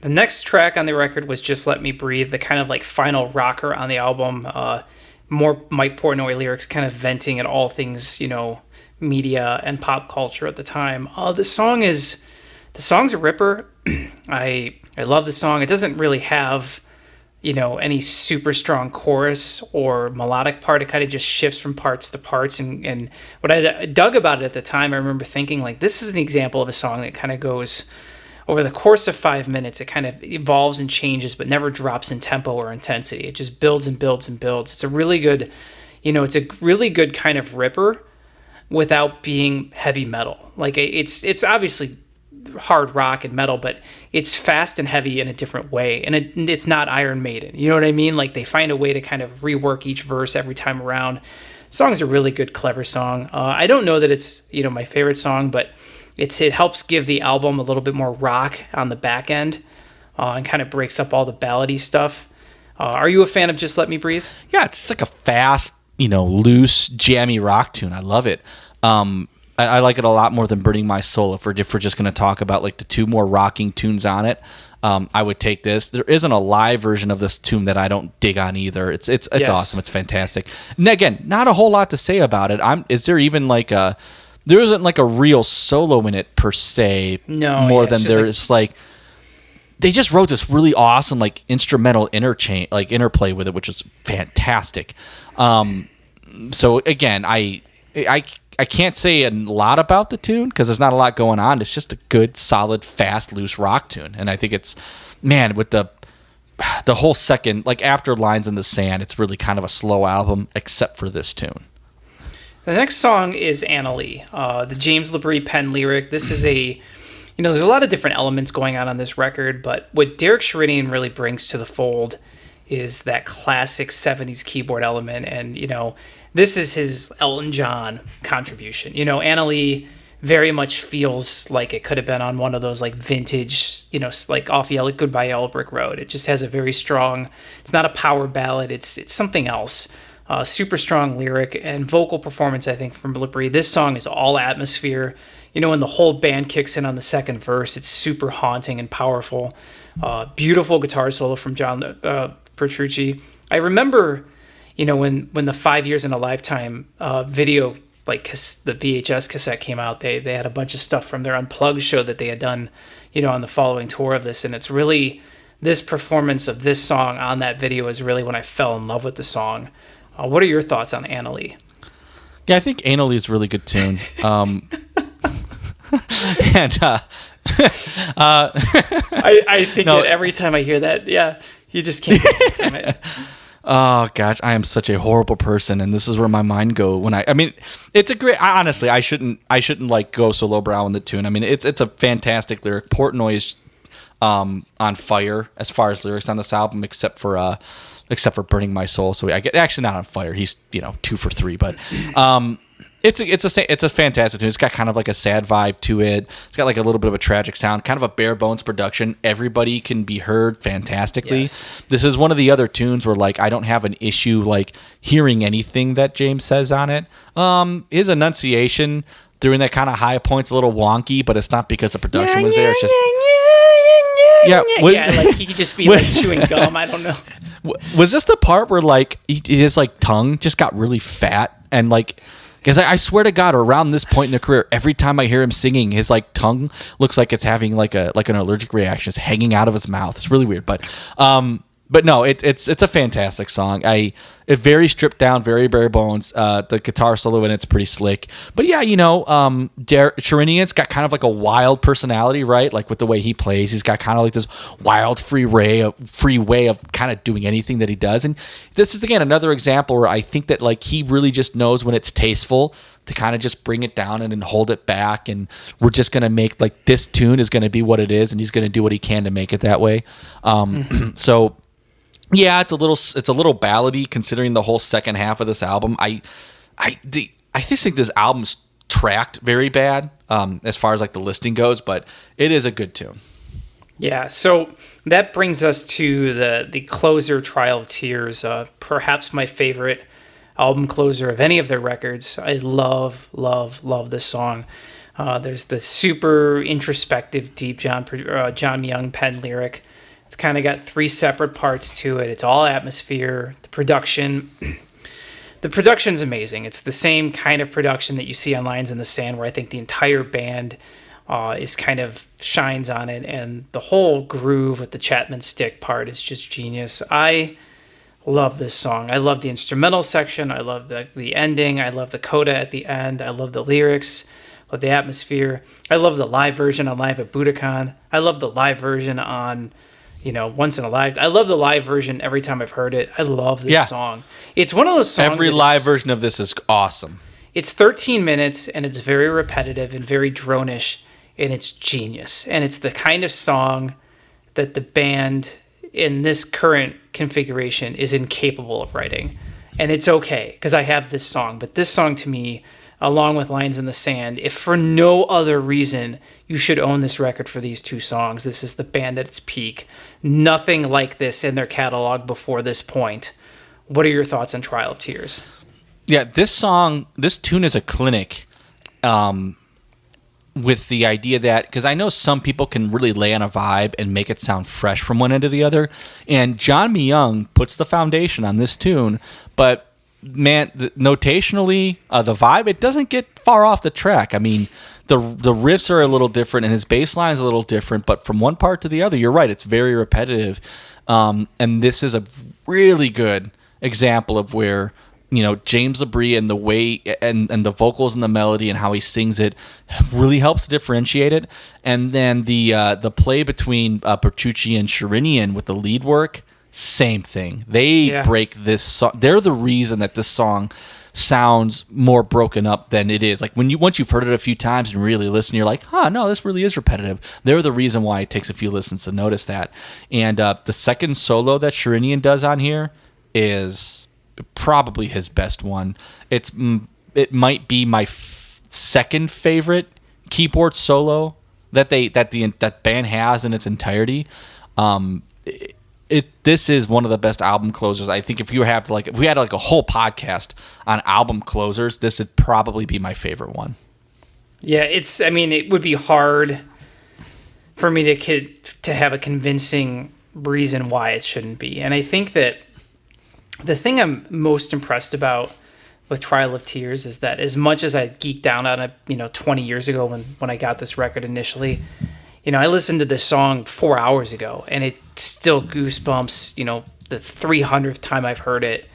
The next track on the record was Just Let Me Breathe, the kind of like final rocker on the album. More Mike Portnoy lyrics, kind of venting at all things, media and pop culture at the time. The song's a ripper. I love the song. It doesn't really have, any super strong chorus or melodic part. It kind of just shifts from parts to parts. And what I dug about it at the time, I remember thinking like, this is an example of a song that kind of goes over the course of 5 minutes. It kind of evolves and changes, but never drops in tempo or intensity. It just builds and builds and builds. It's a really good, it's a really good kind of ripper without being heavy metal. Like it's obviously hard rock and metal, but it's fast and heavy in a different way. And it's not Iron Maiden. You know what I mean? Like they find a way to kind of rework each verse every time around. The song's a really good, clever song. I don't know that it's, my favorite song, but it helps give the album a little bit more rock on the back end and kind of breaks up all the ballady stuff. Are you a fan of Just Let Me Breathe? Yeah, it's like a fast, loose, jammy rock tune. I love it. I like it a lot more than Burning My Soul. If we're just going to talk about like the 2 more rocking tunes on it, I would take this. There isn't a live version of this tune that I don't dig on either. It's awesome. It's fantastic. And again, not a whole lot to say about it. Is there even like a... There isn't like a real solo in it per se. No, more than there's like they just wrote this really awesome like instrumental interplay with it, which was fantastic. So again, I can't say a lot about the tune because there's not a lot going on. It's just a good, solid, fast, loose rock tune, and I think it's with the whole second like after Lines in the Sand, it's really kind of a slow album except for this tune. The next song is Anna Lee, the James Labrie pen lyric. This is there's a lot of different elements going on this record, but what Derek Sherinian really brings to the fold is that classic 70s keyboard element. And, this is his Elton John contribution. Anna Lee very much feels like it could have been on one of those like vintage, like off Goodbye Yellow Brick Road. It just has a very strong, it's not a power ballad. It's something else. Super strong lyric and vocal performance, I think, from Labrie. This song is all atmosphere. When the whole band kicks in on the second verse, it's super haunting and powerful. Beautiful guitar solo from John Petrucci. I remember, when the 5 Years in a Lifetime video, like the VHS cassette came out, they had a bunch of stuff from their Unplugged show that they had done, on the following tour of this. And it's really, this performance of this song on that video is really when I fell in love with the song. What are your thoughts on Anna Lee? Yeah, I think Anna Lee is a really good tune. And I think that every time I hear that, you just can't get away from it. Oh gosh, I am such a horrible person, and this is where my mind go when I mean, it's a great. Honestly, I shouldn't like go so lowbrow in the tune. I mean, it's a fantastic lyric. Portnoy's on fire as far as lyrics on this album, except for Burning My Soul. So I get actually not on fire. He's 2 for 3, but it's a fantastic tune. It's got kind of like a sad vibe to it. It's got like a little bit of a tragic sound, kind of a bare bones production. Everybody can be heard fantastically. Yes. This is one of the other tunes where like I don't have an issue like hearing anything that James says on it. His enunciation during that kind of high point's a little wonky, but it's not because the production was there. It's just like he could just be like chewing gum. I don't know. Was this the part where like his like tongue just got really fat and like? Because I swear to God, around this point in the career, every time I hear him singing, his like tongue looks like it's having like an allergic reaction, it's hanging out of his mouth. It's really weird, but no, it's a fantastic song. It's very stripped down, very bare bones. The guitar solo in it's pretty slick, but yeah, Sherinian's got kind of like a wild personality, right? Like with the way he plays, he's got kind of like this wild, free way of kind of doing anything that he does. And this is again another example where I think that like he really just knows when it's tasteful to kind of just bring it down and then hold it back, and we're just gonna make like this tune is gonna be what it is, and he's gonna do what he can to make it that way. So. Yeah, it's a little ballady considering the whole second half of this album. I just think this album's tracked very bad as far as like the listing goes, but it is a good tune. Yeah, so that brings us to the closer, Trial of Tears, perhaps my favorite album closer of any of their records. I love this song. There's the super introspective, deep John Young pen lyric. It's kind of got 3 separate parts to it. It's all atmosphere. The production's amazing. It's the same kind of production that you see on Lines in the Sand, where I think the entire band is kind of shines on it, and the whole groove with the Chapman stick part is just genius. I love this song. I love the instrumental section. I love the ending. I love the coda at the end. I love the lyrics. I love the atmosphere. I love the live version on Live at Budokan. I love the live version on Once in a Life. I love the live version every time I've heard it. I love this song. It's one of those songs. Every live version of this is awesome. It's 13 minutes, and it's very repetitive and very dronish, and it's genius. And it's the kind of song that the band in this current configuration is incapable of writing. And it's okay, because I have this song. But this song, to me, along with Lines in the Sand, if for no other reason, you should own this record for these 2 songs. This is the band at its peak. Nothing like this in their catalog before this point. What are your thoughts on Trial of Tears? Yeah, this tune is a clinic with the idea that, because I know some people can really lay on a vibe and make it sound fresh from one end to the other, and John Myung puts the foundation on this tune, but man, notationally, the vibe, it doesn't get far off the track. I mean, the riffs are a little different, and his bass line is a little different, but from one part to the other, you're right, it's very repetitive. And this is a really good example of where, James Labrie and the way and the vocals and the melody and how he sings it really helps differentiate it. And then the play between Petrucci and Sherinian with the lead work, same thing. They break this song. They're the reason that this song sounds more broken up than it is. Like once you've heard it a few times and really listen, you're like, no, this really is repetitive. They're the reason why it takes a few listens to notice that. And the second solo that Sherinian does on here is probably his best one. It might be my second favorite keyboard solo that that band has in its entirety. This is one of the best album closers. I think if we had a whole podcast on album closers, this would probably be my favorite one. Yeah, it would be hard for me to have a convincing reason why it shouldn't be. And I think that the thing I'm most impressed about with Trial of Tears is that as much as I geeked out on it, 20 years ago when I got this record initially, I listened to this song 4 hours ago, and it still goosebumps, the 300th time I've heard it.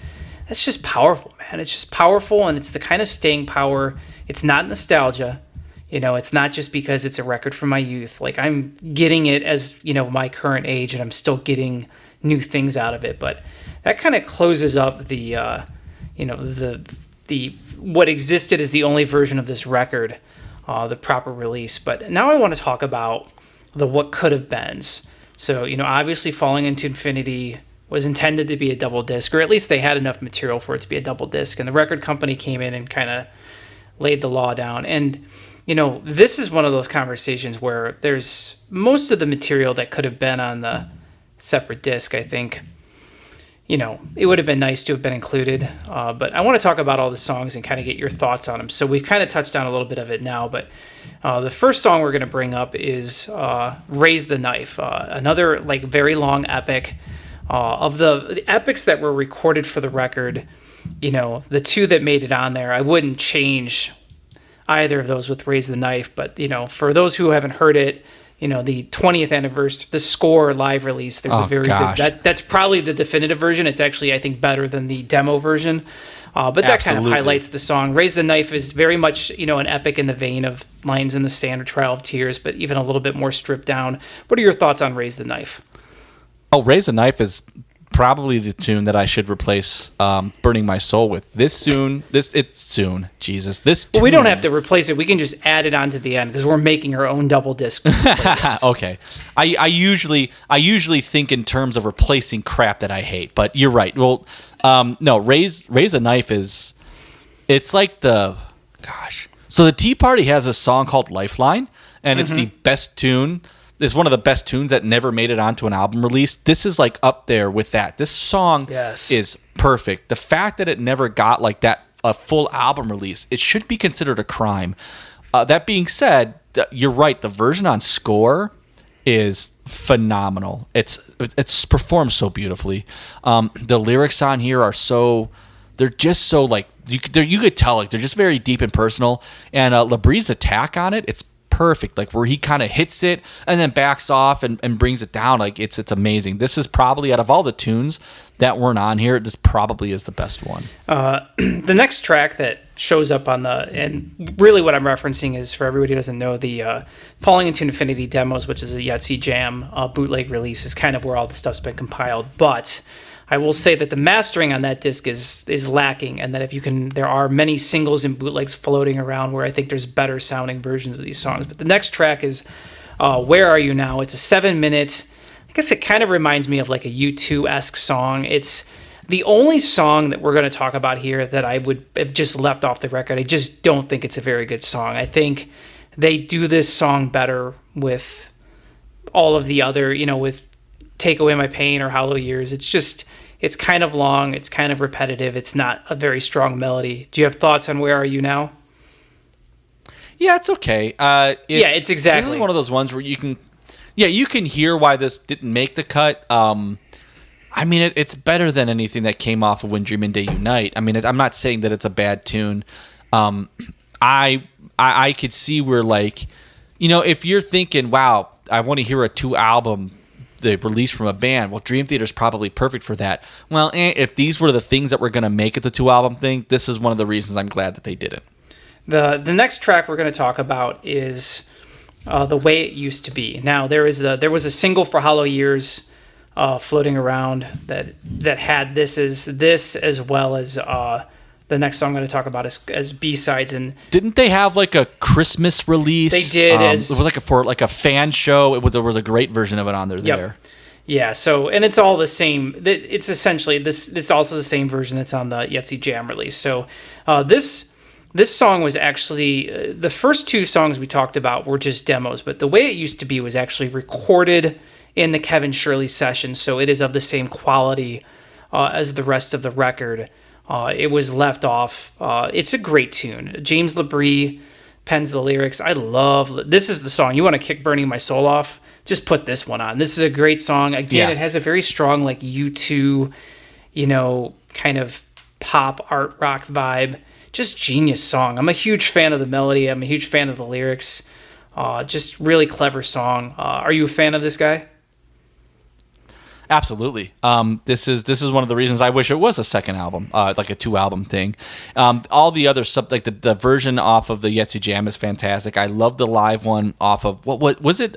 That's just powerful, man. It's just powerful, and it's the kind of staying power. It's not nostalgia. It's not just because it's a record from my youth. Like, I'm getting it as, my current age, and I'm still getting new things out of it. But that kind of closes up the the what existed as the only version of this record, the proper release. But now I want to talk about the what could have beens. So, obviously Falling Into Infinity was intended to be a double disc, or at least they had enough material for it to be a double disc. And the record company came in and kind of laid the law down. And, this is one of those conversations where there's most of the material that could have been on the separate disc, I think. It would have been nice to have been included. But I want to talk about all the songs and kind of get your thoughts on them. So we've kind of touched on a little bit of it now, but the first song we're going to bring up is Raise the Knife, another very long epic. Of the epics that were recorded for the record, the two that made it on there, I wouldn't change either of those with Raise the Knife. But, for those who haven't heard it, the 20th anniversary, the score live release, there's a very good, that's probably the definitive version. It's actually, I think, better than the demo version. But that kind of highlights the song. Raise the Knife is very much, an epic in the vein of Lions in the Stand or Trial of Tears, but even a little bit more stripped down. What are your thoughts on Raise the Knife? Oh, Raise the Knife is probably the tune that I should replace Burning My Soul with. It's soon. Jesus. This tune. Well, we don't have to replace it. We can just add it on to the end because we're making our own double disc. Okay. I usually think in terms of replacing crap that I hate, but you're right. Well, no, Raise the Knife it's like So the Tea Party has a song called Lifeline, and it's the best tune. It's one of the best tunes that never made it onto an album release. This is up there with that. This song is perfect. The fact that it never got that a full album release, it should be considered a crime. That being said, you're right. The version on Score is phenomenal. It's performed so beautifully. The lyrics on here are they're just so you could tell they're just very deep and personal. And Labree's attack on it's perfect, where he kind of hits it and then backs off and brings it down. It's amazing. This is probably, out of all the tunes that weren't on here, this probably is the best one. The next track that shows up on and really what I'm referencing is, for everybody who doesn't know, the Falling Into Infinity demos, which is a Yahtzee Jam bootleg release, is kind of where all the stuff's been compiled. But I will say that the mastering on that disc is lacking, and that there are many singles and bootlegs floating around where I think there's better sounding versions of these songs. But the next track is Where Are You Now? It's a 7-minute, I guess it kind of reminds me of a U2-esque song. It's the only song that we're going to talk about here that I would have just left off the record. I just don't think it's a very good song. I think they do this song better with all of the other, with Take Away My Pain or Hollow Years. It's kind of long. It's kind of repetitive. It's not a very strong melody. Do you have thoughts on Where Are You Now? Yeah, it's okay. It's exactly. This is one of those ones where you can hear why this didn't make the cut. It's better than anything that came off of When Dream and Day Unite. I'm not saying that it's a bad tune. I could see where if you're thinking, wow, I want to hear a 2-album the release from a band, well, Dream Theater is probably perfect for that. Well, if these were the things that were going to make it the 2-album thing, this is one of the reasons I'm glad that they didn't. The next track we're going to talk about is The Way It Used to Be. Now, there was a single for Hollow Years floating around that had this as well as the next song I'm going to talk about as B-sides. And didn't they have a Christmas release? They did. It was for a fan show. There was a great version of it on there. Yep. There. Yeah. So, and it's all the same. It's essentially this is also the same version that's on the Yahtzee Jam release. So, this song was actually the first 2 songs we talked about were just demos, but The Way It Used to Be was actually recorded in the Kevin Shirley session. So it is of the same quality as the rest of the record. It was left off. It's a great tune. James Labree pens the lyrics. This is the song. You want to kick Burning My Soul off? Just put this one on. This is a great song. Again, It has a very strong U2, kind of pop art rock vibe. Just genius song. I'm a huge fan of the melody. I'm a huge fan of the lyrics. Just really clever song. Are you a fan of this guy? Absolutely. This is one of the reasons I wish it was a second album, a 2-album thing. All the other stuff, the version off of the Yahtzee Jam is fantastic. I love the live one off of what was it?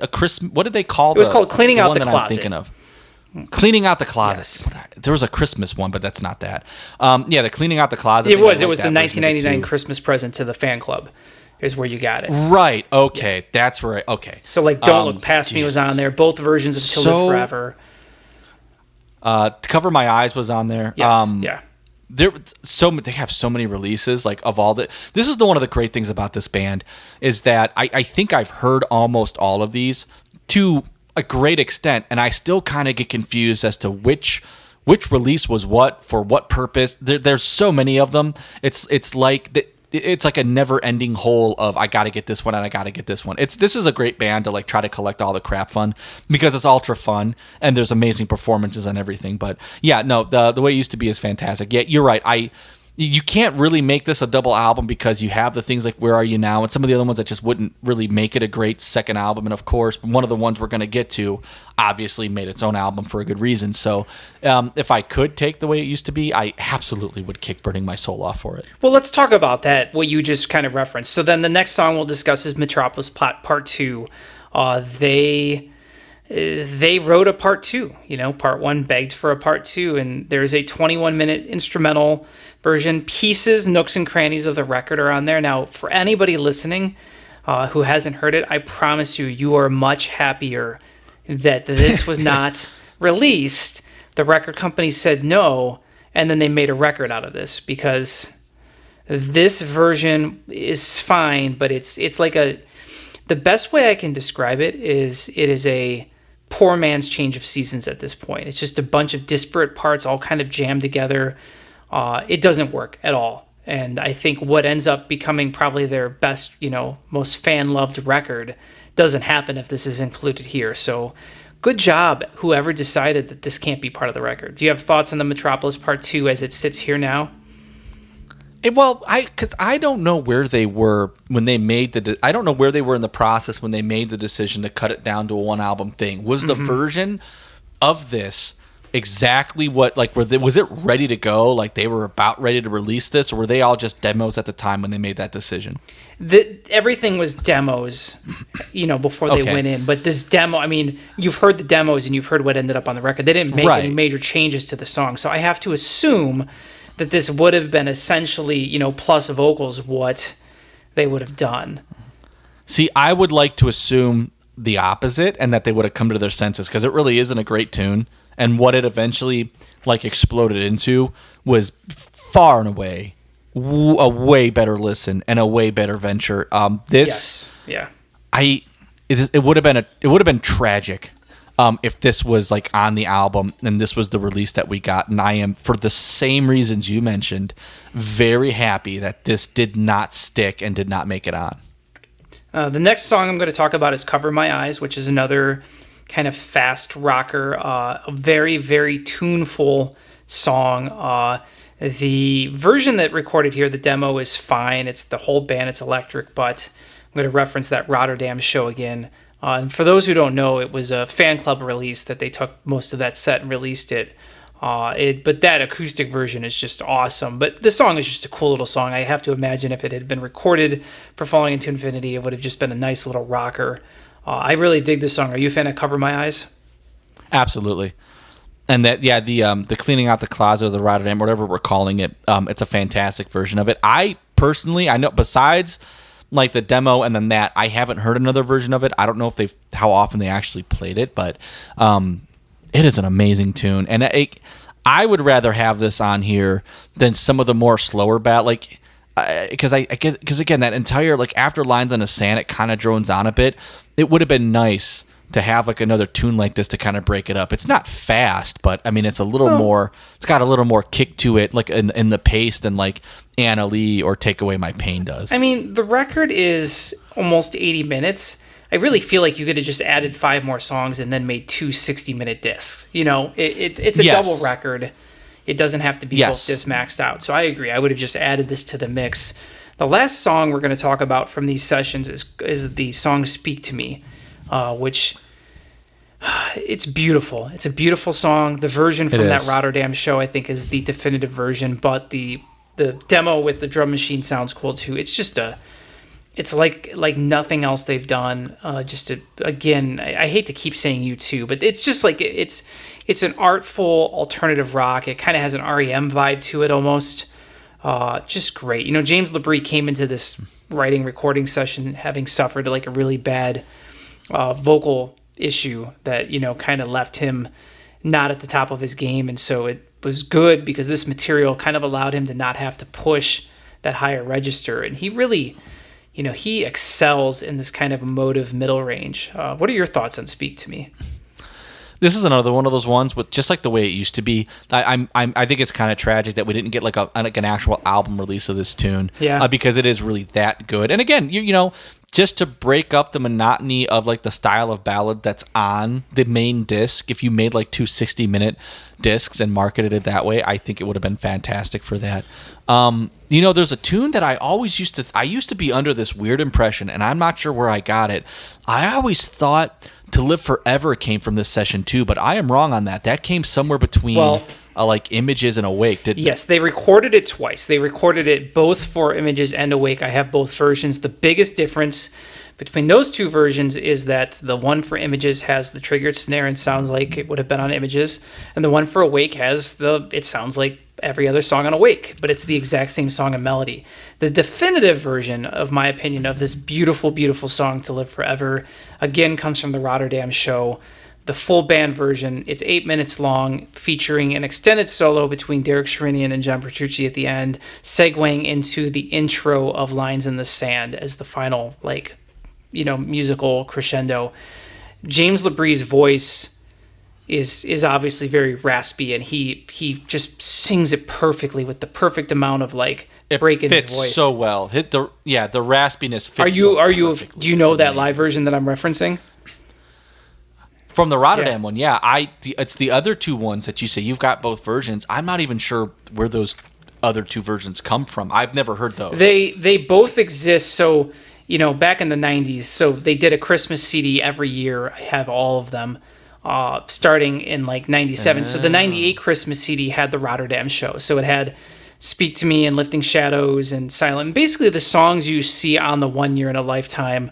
What did they call? It was called Cleaning Out the Closet. I'm thinking of. Cleaning Out the Closet. Yes. There was a Christmas one, but that's not that. The Cleaning Out the Closet. It was the version of it 1999 too. Christmas present to the fan club. Is where you got it. Right. Okay. That's right. Okay. So like, Don't Look Past Me was on there. Both versions of Till Live Forever. To Cover My Eyes was on there. Yes. Yeah. They have so many releases, like, of all the. This is one of the great things about this band is that I think I've heard almost all of these to a great extent, and I still kind of get confused as to which release was what for what purpose. There's so many of them. It's like a never-ending hole of I got to get this one and I got to get this one. This is a great band to like try to collect all the crap fun because it's ultra fun and there's amazing performances and everything. But yeah, no, the way it used to be is fantastic. Yeah, you're right. You can't really make this a double album because you have the things like Where Are You Now and some of the other ones that just wouldn't really make it a great second album. And of course, one of the ones we're going to get to obviously made its own album for a good reason. So if I could take the way it used to be, I absolutely would kick Burning My Soul off for it. Well, let's talk about that, what you just kind of referenced. So then the next song we'll discuss is Metropolis Part 2. They wrote a part 2, part 1 begged for a part 2, and there's a 21-minute instrumental version. Pieces, nooks and crannies of the record are on there. Now, for anybody listening who hasn't heard it, I promise you are much happier that this was not released. The record company said no, and then they made a record out of this, because this version is fine, but it's like the best way I can describe it is a poor man's Change of Seasons at this point. It's just a bunch of disparate parts all kind of jammed together. It doesn't work at all. And I think what ends up becoming probably their best, most fan-loved record doesn't happen if this is included here. So good job, whoever decided that this can't be part of the record. Do you have thoughts on the Metropolis Part 2 as it sits here now? Because I don't know where they were when they made I don't know where they were in the process when they made the decision to cut it down to a one album thing. Was the version of this exactly what, like, was it ready to go? Like, they were about ready to release this, or were they all just demos at the time when they made that decision? Everything was demos, before they went in. But this demo, I mean, you've heard the demos and you've heard what ended up on the record. They didn't make any major changes to the song, so I have to assume that this would have been essentially, plus vocals, what they would have done. See, I would like to assume the opposite, and that they would have come to their senses, because it really isn't a great tune, and what it eventually exploded into was far and away a way better listen and a way better venture. This, yes. Yeah, it would have been tragic. If this was on the album and this was the release that we got, and I am, for the same reasons you mentioned, very happy that this did not stick and did not make it on. The next song I'm going to talk about is Cover My Eyes, which is another kind of fast rocker, a very, very tuneful song. The version that recorded here, the demo, is fine. It's the whole band, it's electric, but I'm going to reference that Rotterdam show again. And for those who don't know, it was a fan club release that they took most of that set and released it. But that acoustic version is just awesome. But the song is just a cool little song. I have to imagine if it had been recorded for Falling Into Infinity, it would have just been a nice little rocker. I really dig this song. Are you a fan of Cover My Eyes? Absolutely. And the Cleaning Out the Closet, or the Rotterdam, whatever we're calling it, it's a fantastic version of it. I know, besides the demo and then that, I haven't heard another version of it. I don't know how often they actually played it, but it is an amazing tune, and I would rather have this on here than some of the more slower because again, that entire after Lines on the Sand, it kind of drones on a bit. It would have been nice to have another tune like this to kind of break it up. It's not fast, but I mean, it's a little more. It's got a little more kick to it, in the pace than Anna Lee or Take Away My Pain does. I mean, the record is almost 80 minutes. I really feel like you could have just added 5 more songs and then made 2 60-minute discs. It's a double record. It doesn't have to be both discs maxed out. So I agree. I would have just added this to the mix. The last song we're going to talk about from these sessions is the song Speak to Me, which it's beautiful. It's a beautiful song. The version from that Rotterdam show, I think, is the definitive version, but the demo with the drum machine sounds cool too. It's just it's like nothing else they've done. Again, I hate to keep saying U2, but it's just like it's an artful alternative rock. It kind of has an REM vibe to it almost. Just great. James Labrie came into this writing recording session having suffered like a really bad vocal issue that kind of left him not at the top of his game, and so it was good because this material kind of allowed him to not have to push that higher register, and he really he excels in this kind of emotive middle range. What are your thoughts on Speak to Me? This is another one of those ones with just like the way it used to be. I think it's kind of tragic that we didn't get like an actual album release of this tune. Yeah. Because it is really that good. And again, just to break up the monotony of like the style of ballad that's on the main disc, if you made like 2 60-minute discs and marketed it that way, I think it would have been fantastic for that. There's a tune that I used to be under this weird impression, and I'm not sure where I got it. I always thought To Live Forever came from this session too, but I am wrong on that. That came somewhere between like Images and Awake. Yes, they recorded it twice. They recorded it both for Images and Awake. I have both versions. The biggest difference between those two versions is that the one for Images has the triggered snare and sounds like it would have been on Images, and the one for Awake it sounds like every other song on Awake, but it's the exact same song and melody. The definitive version, of my opinion, of this beautiful, beautiful song, To Live Forever, again comes from the Rotterdam show. The full band version, it's 8 minutes long, featuring an extended solo between Derek Sherinian and John Petrucci at the end, segueing into the intro of Lines in the Sand as the final, musical crescendo. James Labrie's voice is obviously very raspy, and he just sings it perfectly with the perfect amount of break in his voice. It fits so well. The raspiness fits. Do you know that live version that I'm referencing? From the Rotterdam one, yeah. It's the other two ones that you say you've got both versions. I'm not even sure where those other two versions come from. I've never heard those. They both exist. So back in the 90s, so they did a Christmas CD every year. I have all of them. Starting in 97. So the 98 Christmas CD had the Rotterdam show. So it had Speak to Me and Lifting Shadows and Silent. Basically the songs you see on the 1 Year in a Lifetime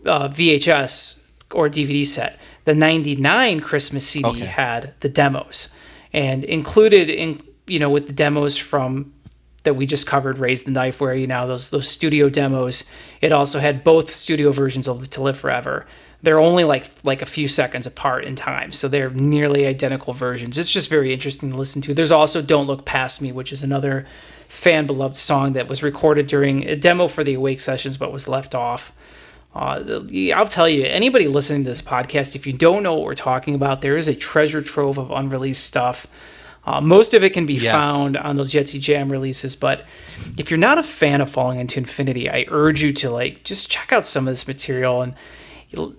VHS or DVD set. The 99 Christmas CD had the demos. And included in, with the demos from that we just covered, Raise the Knife, where those studio demos, it also had both studio versions of To Live Forever. They're only like a few seconds apart in time, so they're nearly identical versions. It's just very interesting to listen to. There's also Don't Look Past Me, which is another fan-beloved song that was recorded during a demo for the Awake sessions but was left off. I'll tell you, anybody listening to this podcast, if you don't know what we're talking about, there is a treasure trove of unreleased stuff. Most of it can be found on those Jet Set Jam releases, but if you're not a fan of Falling Into Infinity, I urge you to just check out some of this material. And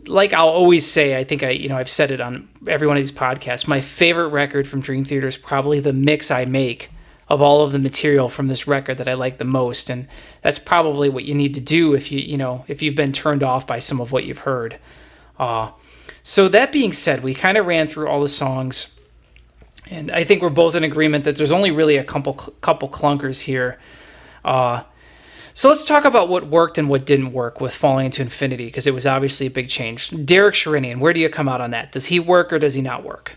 like I'll always say, I think I've said it on every one of these podcasts, my favorite record from Dream Theater is probably the mix I make of all of the material from this record that I like the most, and that's probably what you need to do if you've been turned off by some of what you've heard. So that being said, we kind of ran through all the songs, and I think we're both in agreement that there's only really a couple clunkers here. So let's talk about what worked and what didn't work with Falling Into Infinity, because it was obviously a big change. Derek Sherinian, where do you come out on that? Does he work or does he not work?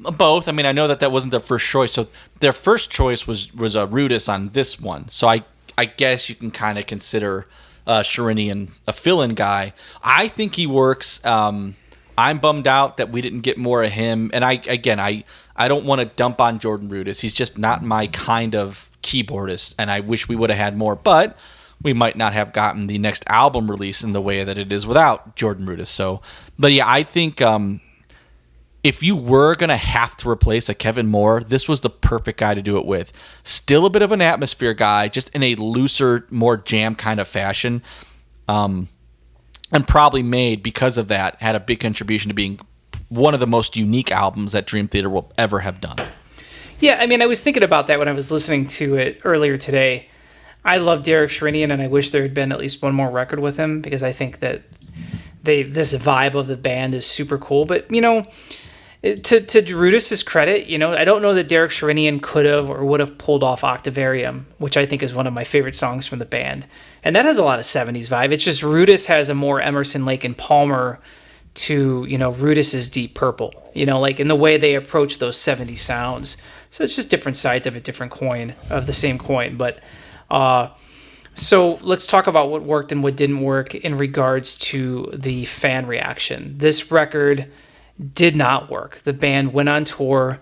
Both. I mean, I know that wasn't their first choice. So their first choice was Rudess on this one. So I guess you can kind of consider Sherinian a fill-in guy. I think he works. I'm bummed out that we didn't get more of him. And I don't want to dump on Jordan Rudess. He's just not my kind of keyboardist, and I wish we would have had more. But we might not have gotten the next album release in the way that it is without Jordan Rudess. So, but yeah, I think. If you were going to have to replace a Kevin Moore, this was the perfect guy to do it with. Still a bit of an atmosphere guy, just in a looser, more jam kind of fashion. And probably made, because of that, had a big contribution to being one of the most unique albums that Dream Theater will ever have done. Yeah, I mean, I was thinking about that when I was listening to it earlier today. I love Derek Sherinian, and I wish there had been at least one more record with him, because I think that this vibe of the band is super cool. But, To Rudis's credit, I don't know that Derek Sherinian could have or would have pulled off Octavarium, which I think is one of my favorite songs from the band. And that has a lot of 70s vibe. It's just Rudis has a more Emerson, Lake and Palmer to, Rudis's Deep Purple, like in the way they approach those 70s sounds. So it's just different sides of a different coin, of the same coin. But so let's talk about what worked and what didn't work in regards to the fan reaction. This record did not work. The band went on tour.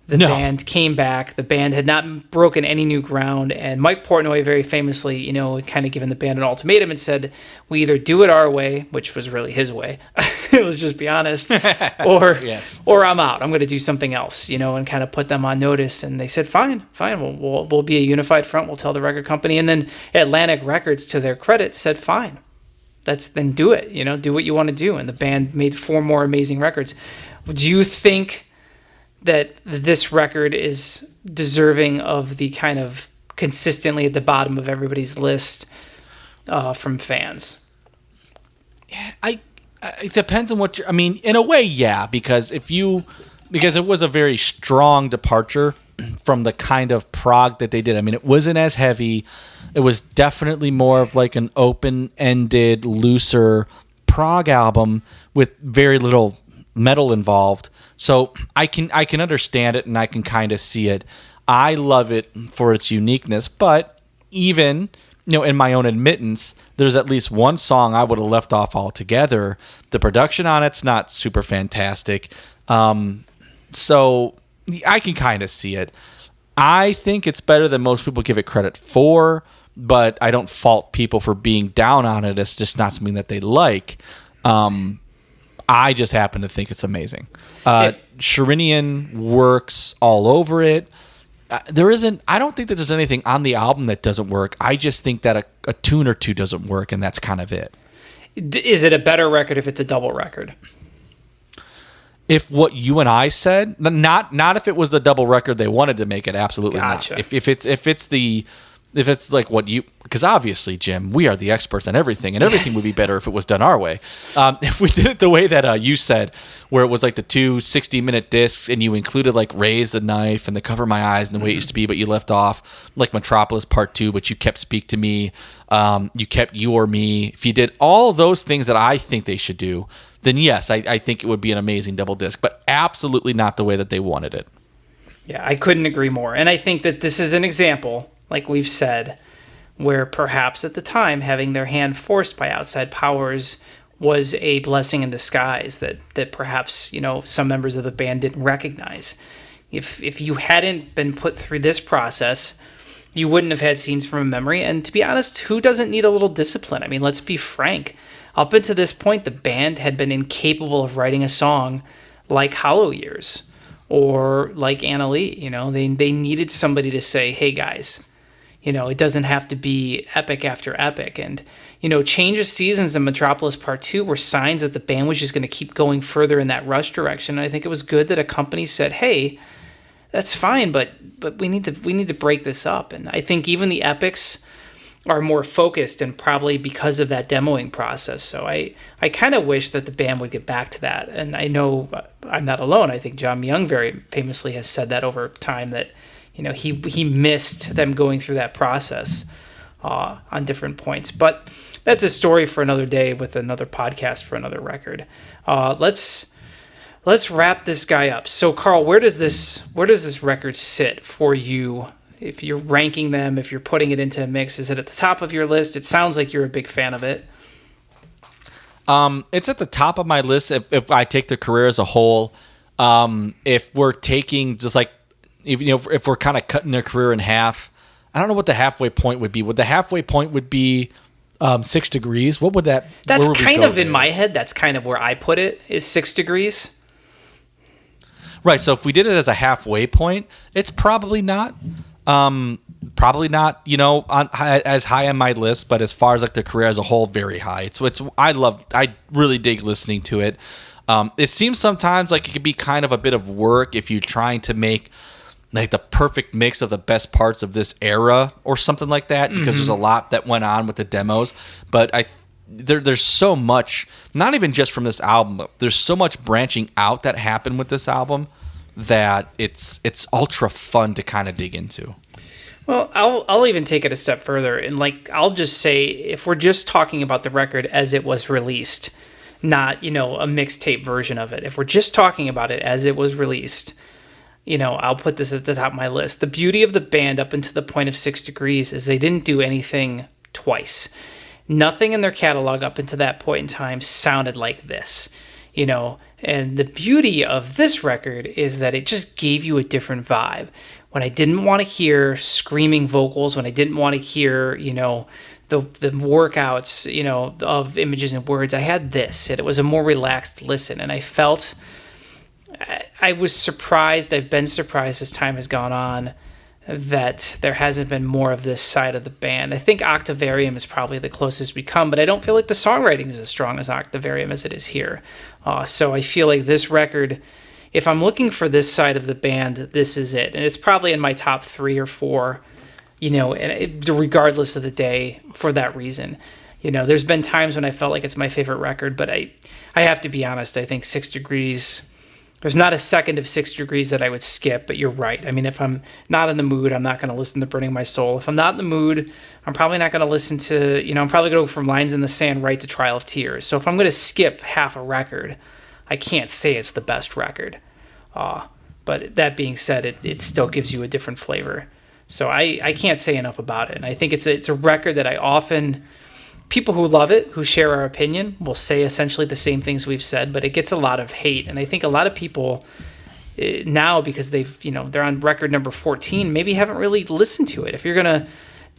The band came back. The band had not broken any new ground. And Mike Portnoy very famously, kind of given the band an ultimatum and said, we either do it our way, which was really his way, let's just be honest, or I'm out. I'm going to do something else, and kind of put them on notice. And they said, fine, we'll be a unified front. We'll tell the record company. And then Atlantic Records, to their credit, said, fine. Then do it, do what you want to do. And the band made 4 more amazing records. Do you think that this record is deserving of the kind of consistently at the bottom of everybody's list from fans? It depends on what in a way, yeah, because it was a very strong departure from the kind of prog that they did. It wasn't as heavy. It was definitely more of like an open-ended, looser prog album with very little metal involved. So I can understand it and I can kind of see it. I love it for its uniqueness, but even in my own admittance, there's at least one song I would have left off altogether. The production on it's not super fantastic. So I can kind of see it. I think it's better than most people give it credit for, but I don't fault people for being down on it. It's just not something that they like. I just happen to think it's amazing. Sherinian works all over it. I don't think that there's anything on the album that doesn't work. I just think that a tune or two doesn't work, and that's kind of it. Is it a better record if it's a double record? If what you and I said, not if it was the double record they wanted to make it, absolutely Gotcha. not. If it's like what you, because obviously, Jim, we are the experts on everything, and everything would be better if it was done our way. If we did it the way that you said, where it was like the 2 60-minute discs, and you included like Raise the Knife and the Cover My Eyes and the Way It Used to Be, but you left off like Metropolis Part 2, but you kept Speak to Me, you kept You or Me. If you did all those things that I think they should do, then yes, I think it would be an amazing double disc, but absolutely not the way that they wanted it. Yeah, I couldn't agree more. And I think that this is an example, like we've said, where perhaps at the time having their hand forced by outside powers was a blessing in disguise that perhaps, some members of the band didn't recognize. If you hadn't been put through this process, you wouldn't have had Scenes from a Memory. And to be honest, who doesn't need a little discipline? Let's be frank. Up until this point, the band had been incapable of writing a song like Hollow Years or like Anna Lee. They needed somebody to say, hey, guys, it doesn't have to be epic after epic. And, Change of Seasons and Metropolis Part 2 were signs that the band was just going to keep going further in that Rush direction. And I think it was good that a company said, hey, that's fine, but we need to break this up. And I think even the epics are more focused, and probably because of that demoing process. So I kind of wish that the band would get back to that. And I know I'm not alone. I think John Young very famously has said that over time, that he missed them going through that process on different points. But that's a story for another day with another podcast for another record. Let's wrap this guy up. So Carl, where does this record sit for you? If you're ranking them, if you're putting it into a mix, is it at the top of your list? It sounds like you're a big fan of it. It's at the top of my list if I take the career as a whole. If we're taking just like, if we're kind of cutting their career in half, I don't know what the halfway point would be. Would the halfway point would be 6 Degrees? What would that? That's kind of in my head. That's kind of where I put it, is 6 Degrees. Right. So if we did it as a halfway point, it's probably not. Probably not, as high on my list, but as far as like the career as a whole, very high. I really dig listening to it. It seems sometimes like it could be kind of a bit of work if you're trying to make like the perfect mix of the best parts of this era or something like that, because there's a lot that went on with the demos. But there's so much, not even just from this album, but there's so much branching out that happened with this album that it's ultra fun to kind of dig into. Well, I'll even take it a step further, and like I'll just say, if we're just talking about the record as it was released, not a mixtape version of it. If we're just talking about it as it was released, I'll put this at the top of my list. The beauty of the band up until the point of 6 Degrees is they didn't do anything twice. Nothing in their catalog up until that point in time sounded like this, And the beauty of this record is that it just gave you a different vibe. When I didn't want to hear screaming vocals, when I didn't want to hear, the workouts, of images and words, I had this. And it was a more relaxed listen. And I was surprised. I've been surprised as time has gone on that there hasn't been more of this side of the band. I think Octavarium is probably the closest we come, but I don't feel like the songwriting is as strong as Octavarium as it is here. So I feel like this record, if I'm looking for this side of the band, this is it. And it's probably in my top 3 or 4, regardless of the day for that reason. There's been times when I felt like it's my favorite record, but I have to be honest, I think 6 Degrees, there's not a second of 6 Degrees that I would skip, but you're right. I mean, if I'm not in the mood, I'm not going to listen to Burning My Soul. If I'm not in the mood, I'm probably not going to listen to, I'm probably going to go from Lines in the Sand right to Trial of Tears. So if I'm going to skip half a record, I can't say it's the best record. But that being said, it still gives you a different flavor. So I can't say enough about it. And I think it's a record that I often... People who love it, who share our opinion, will say essentially the same things we've said, but it gets a lot of hate. And I think a lot of people now, because they're on record number 14, maybe haven't really listened to it. If you're going to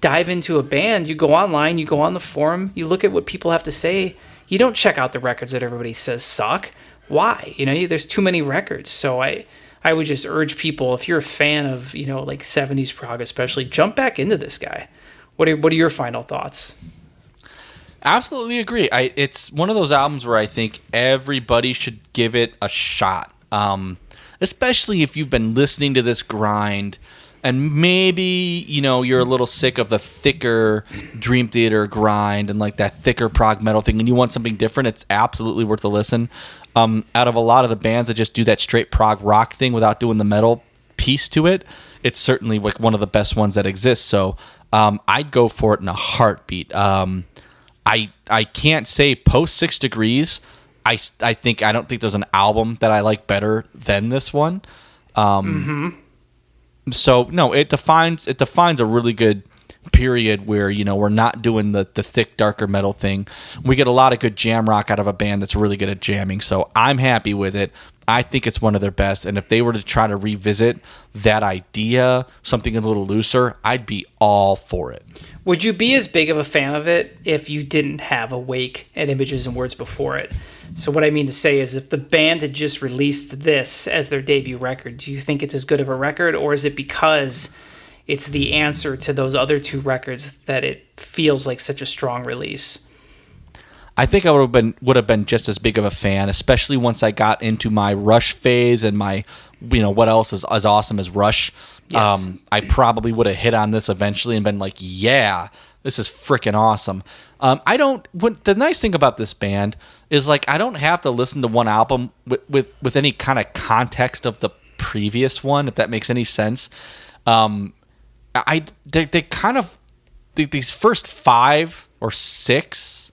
dive into a band, you go online, you go on the forum, you look at what people have to say. You don't check out the records that everybody says suck. Why? There's too many records. So I would just urge people, if you're a fan of, like 70s prog especially, jump back into this guy. What are your final thoughts? Absolutely agree. It's one of those albums where I think everybody should give it a shot, especially if you've been listening to this grind and maybe, you're a little sick of the thicker Dream.Theater grind and like that thicker prog metal thing and you want something different. It's absolutely worth a listen. Out of a lot of the bands that just do that straight prog rock thing without doing the metal piece to it, it's certainly like one of the best ones that exists. So I'd go for it in a heartbeat. I can't say post 6 Degrees. I don't think there's an album that I like better than this one. So no, it defines a really good period where we're not doing the thick darker metal thing. We get a lot of good jam rock out of a band that's really good at jamming. So I'm happy with it. I think it's one of their best. And if they were to try to revisit that idea, something a little looser, I'd be all for it. Would you be as big of a fan of it if you didn't have Awake and Images and Words before it? So what I mean to say is, if the band had just released this as their debut record, do you think it's as good of a record, or is it because it's the answer to those other 2 records that it feels like such a strong release? I think I would have been just as big of a fan, especially once I got into my Rush phase and my, what else is as awesome as Rush. Yes. I probably would have hit on this eventually and been like, yeah, this is freaking awesome. The nice thing about this band is like I don't have to listen to one album with any kind of context of the previous one, if that makes any sense. These first 5 or 6.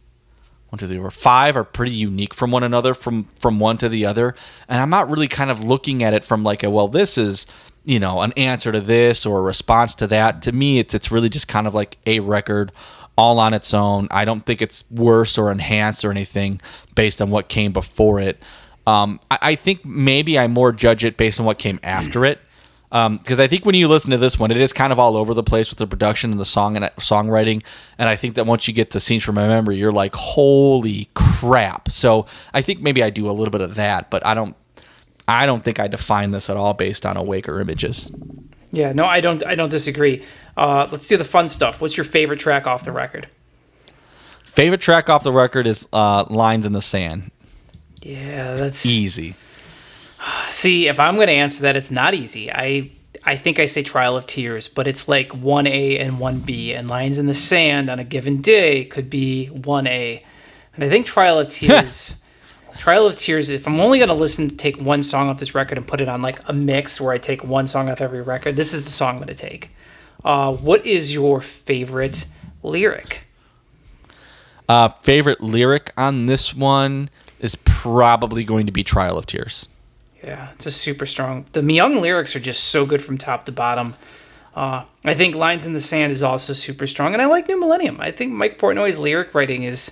1, 2, 3, 4, 5 are pretty unique from one another, from one to the other, and I'm not really kind of looking at it from like this is an answer to this or a response to that. To me, it's really just kind of like a record all on its own. I don't think it's worse or enhanced or anything based on what came before it. I think maybe I more judge it based on what came after it. Because I think when you listen to this one, it is kind of all over the place with the production and the song and songwriting. And I think that once you get to Scenes from My Memory, you're like, holy crap. So I think maybe I do a little bit of that, but I don't think I define this at all based on Awake or Images. Yeah, no, I don't disagree. Let's do the fun stuff. What's your favorite track off the record? Favorite track off the record is Lines in the Sand. Yeah, that's easy. See, if I'm going to answer that, it's not easy. I think I say Trial of Tears, but it's like 1A and 1B, and Lines in the Sand on a given day could be 1A. And I think Trial of Tears. Trial of Tears, if I'm only going to take one song off this record and put it on like a mix where I take one song off every record, this is the song I'm going to take. What is your favorite lyric? Favorite lyric on this one is probably going to be Trial of Tears. Yeah, it's a super strong. The Myung lyrics are just so good from top to bottom. I think Lines in the Sand is also super strong. And I like New Millennium. I think Mike Portnoy's lyric writing is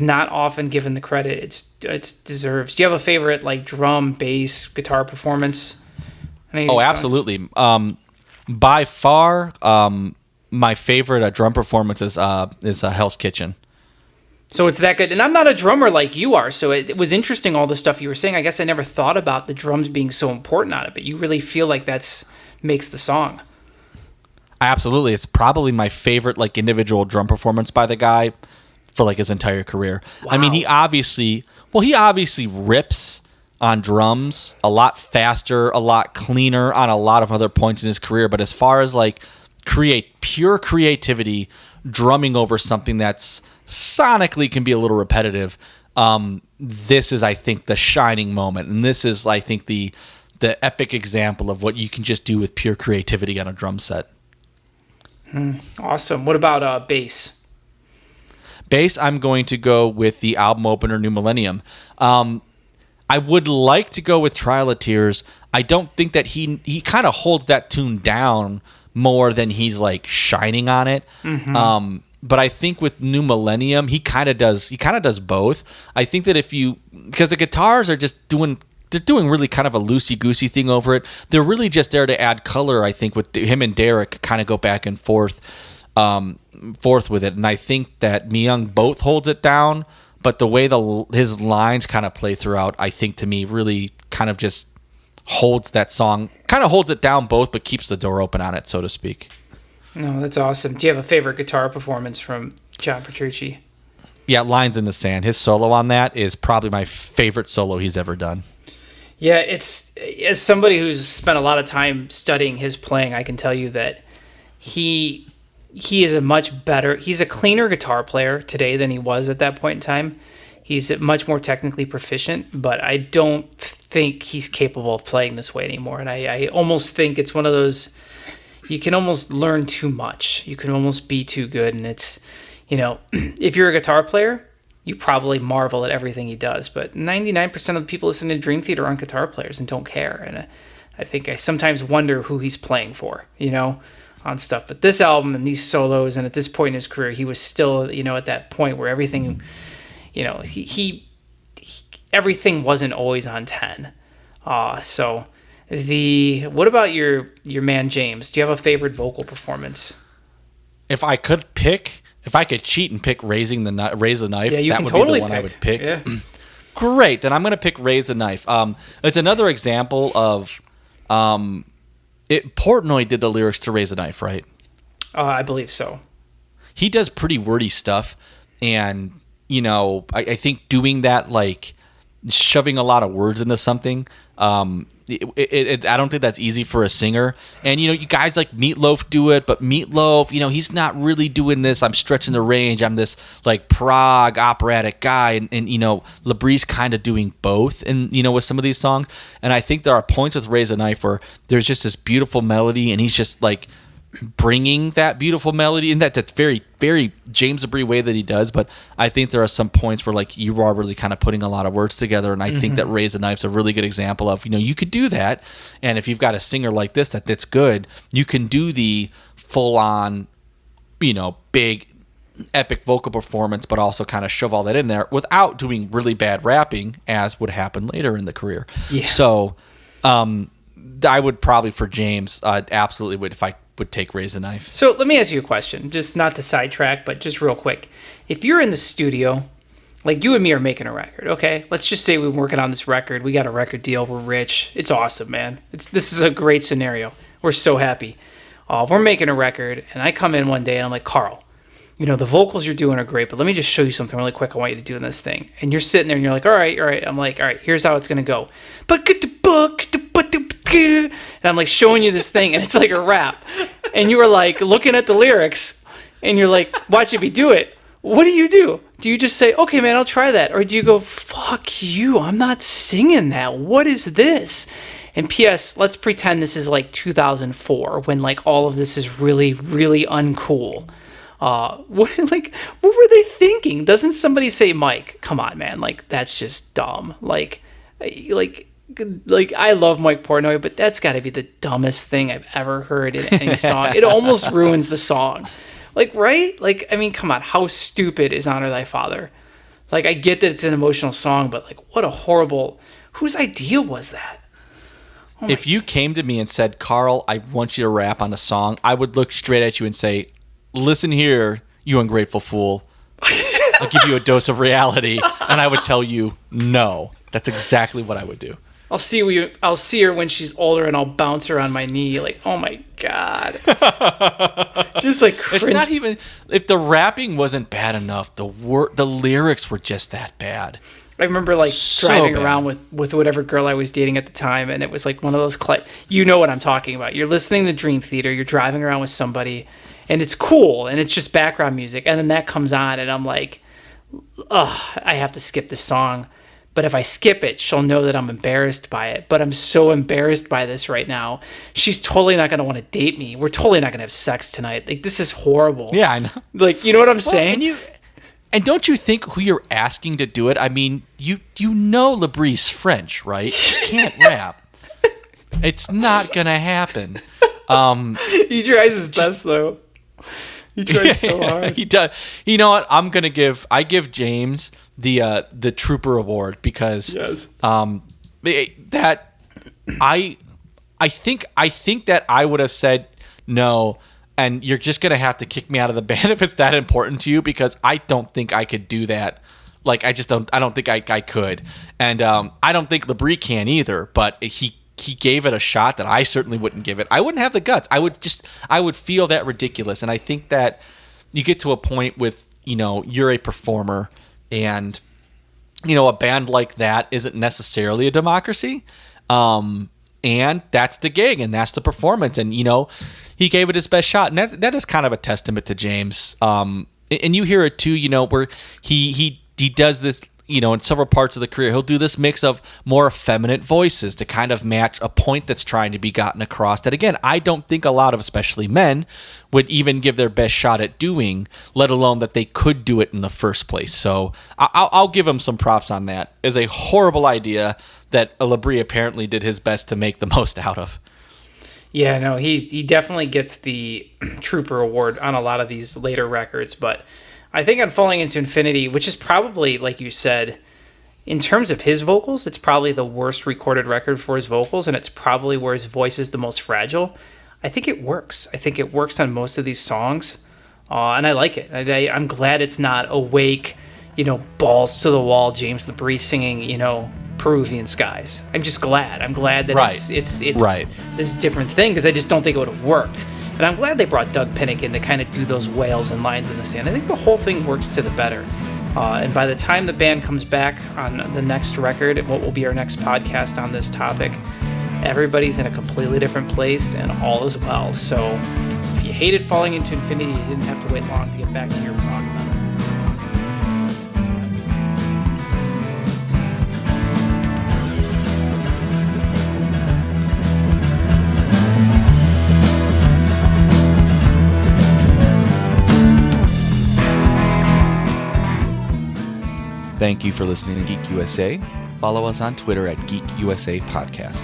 not often given the credit it deserves. Do you have a favorite like drum, bass, guitar performance? Oh, absolutely. By far, my favorite drum performance is Hell's Kitchen. So it's that good. And I'm not a drummer like you are, so it was interesting all the stuff you were saying. I guess I never thought about the drums being so important on it, but you really feel like that's makes the song. Absolutely. It's probably my favorite like individual drum performance by the guy for like his entire career. Wow. I mean, he obviously rips on drums a lot faster, a lot cleaner on a lot of other points in his career. But as far as like pure creativity, drumming over something that's sonically can be a little repetitive, this is, I think, the shining moment. And this is, I think, the epic example of what you can just do with pure creativity on a drum set. Awesome. What about bass? Bass, I'm going to go with the album opener, New Millennium. I would like to go with Trial of Tears. I don't think that he kind of holds that tune down more than he's like shining on it. Mm-hmm. But I think with New Millennium, he kind of does both. I think that because the guitars are just doing really kind of a loosey-goosey thing over it. They're really just there to add color, I think, with him and Derek kind of go back and forth with it. And I think that Myung both holds it down, but the way his lines kind of play throughout, I think to me really kind of just holds that song, kind of holds it down both, but keeps the door open on it, so to speak. No, that's awesome. Do you have a favorite guitar performance from John Petrucci? Yeah, Lines in the Sand. His solo on that is probably my favorite solo he's ever done. Yeah, it's as somebody who's spent a lot of time studying his playing, I can tell you that he is he's a cleaner guitar player today than he was at that point in time. He's much more technically proficient, but I don't think he's capable of playing this way anymore. And I almost think it's one of those, you can almost learn too much. You can almost be too good. And it's, if you're a guitar player, you probably marvel at everything he does. But 99% of the people listening to Dream Theater aren't guitar players and don't care. And I think I sometimes wonder who he's playing for, on stuff. But this album and these solos, and at this point in his career, he was still, at that point where everything, he everything wasn't always on 10. So what about your man James? Do you have a favorite vocal performance? If I could cheat and pick Raise the Knife, that would totally be the one I would pick. Yeah. Great, then I'm going to pick Raise the Knife. It's another example of Portnoy did the lyrics to Raise the Knife, right? I believe so. He does pretty wordy stuff, and I think doing that, like shoving a lot of words into something, I don't think that's easy for a singer. And you guys like Meatloaf do it, but Meatloaf, he's not really doing this, I'm stretching the range, I'm this like prog operatic guy, and Labrie kind of doing both, and with some of these songs. And I think there are points with Raise a Knife where there's just this beautiful melody, and he's just like bringing that beautiful melody in that's very, very James Labrie way that he does. But I think there are some points where like you are really kind of putting a lot of words together, and I think that Raise the Knife's a really good example of you could do that. And if you've got a singer like this that's good, you can do the full on big epic vocal performance, but also kind of shove all that in there without doing really bad rapping, as would happen later in the career. So I would probably, for James, absolutely would, if I would take Raise the Knife. So let me ask you a question, just not to sidetrack, but just real quick. If you're in the studio, like you and me are making a record, okay? Let's just say we're working on this record. We got a record deal. We're rich. It's awesome, man. This is a great scenario. We're so happy. We're making a record, and I come in one day, and I'm like, Carl, the vocals you're doing are great, but let me just show you something really quick I want you to do in this thing. And you're sitting there, and you're like, all right. I'm like, all right, here's how it's going to go. And I'm like showing you this thing, and it's like a rap. And you were like looking at the lyrics, and you're like watching me do it. What do you do? do you just say, okay, man, I'll try that? Or do you go, fuck you, I'm not singing that. What is this? And P.S., let's pretend this is like 2004 when like all of this is really, really uncool. What were they thinking? Doesn't somebody say, Mike, come on, man, like that's just dumb. Like I love Mike Portnoy, but that's got to be the dumbest thing I've ever heard in any song. It almost ruins the song. Like, right? Like, I mean, come on, how stupid is Honor Thy Father? Like, I get that it's an emotional song, but like, what a horrible, whose idea was that? If you came to me and said, Carl, I want you to rap on a song, I would look straight at you and say, listen here, you ungrateful fool. I'll give you a dose of reality. And I would tell you, no. That's exactly what I would do. I'll see her when she's older, and I'll bounce her on my knee. Like, oh my God. Just like cringe. It's not even, if the rapping wasn't bad enough, the lyrics were just that bad. I remember like So driving bad. around with whatever girl I was dating at the time, and it was like one of those you know what I'm talking about. You're listening to Dream Theater, you're driving around with somebody, and it's cool, and it's just background music, and then that comes on, and I'm like, ugh, I have to skip this song. But if I skip it, she'll know that I'm embarrassed by it. But I'm so embarrassed by this right now. She's totally not going to want to date me. We're totally not going to have sex tonight. Like, this is horrible. Yeah, I know. Like, you know what I'm saying? And don't you think who you're asking to do it? I mean, you know Labrí's French, right? He can't rap. It's not gonna happen. He tries his best though. He tries so hard. He does. You know what? I give James the Trooper Award because Yes. that I think that I would have said no. And you're just going to have to kick me out of the band if it's that important to you, because I don't think I could do that. Like, I don't think I could. And I don't think Labrí can either, but he gave it a shot that I certainly wouldn't give it. I wouldn't have the guts. I would feel that ridiculous. And I think that you get to a point with, you're a performer, and, a band like that isn't necessarily a democracy. And that's the gig, and that's the performance. And, he gave it his best shot. And that is kind of a testament to James. And you hear it too, where he does this, in several parts of the career. He'll do this mix of more effeminate voices to kind of match a point that's trying to be gotten across that, again, I don't think a lot of, especially men, would even give their best shot at doing, let alone that they could do it in the first place. So I'll give him some props on that. It's a horrible idea that Labrí apparently did his best to make the most out of. Yeah, no, he definitely gets the Trooper Award on a lot of these later records, but I think on Falling Into Infinity, which is probably, like you said, in terms of his vocals, it's probably the worst recorded record for his vocals, and it's probably where his voice is the most fragile. I think it works. I think it works on most of these songs, and I like it. I'm glad it's not awake, balls to the wall James Labrí singing, Peruvian Skies. I'm just glad. I'm glad that it's right. This different thing, because I just don't think it would have worked. And I'm glad they brought Doug Pinnick in to kind of do those wails and lines in the sand. I think the whole thing works to the better. And by the time the band comes back on the next record, what will be our next podcast on this topic, everybody's in a completely different place, and all is well. So if you hated Falling Into Infinity, you didn't have to wait long to get back to your talk about it. Thank you for listening to Geek USA. Follow us on Twitter at Geek USA Podcast.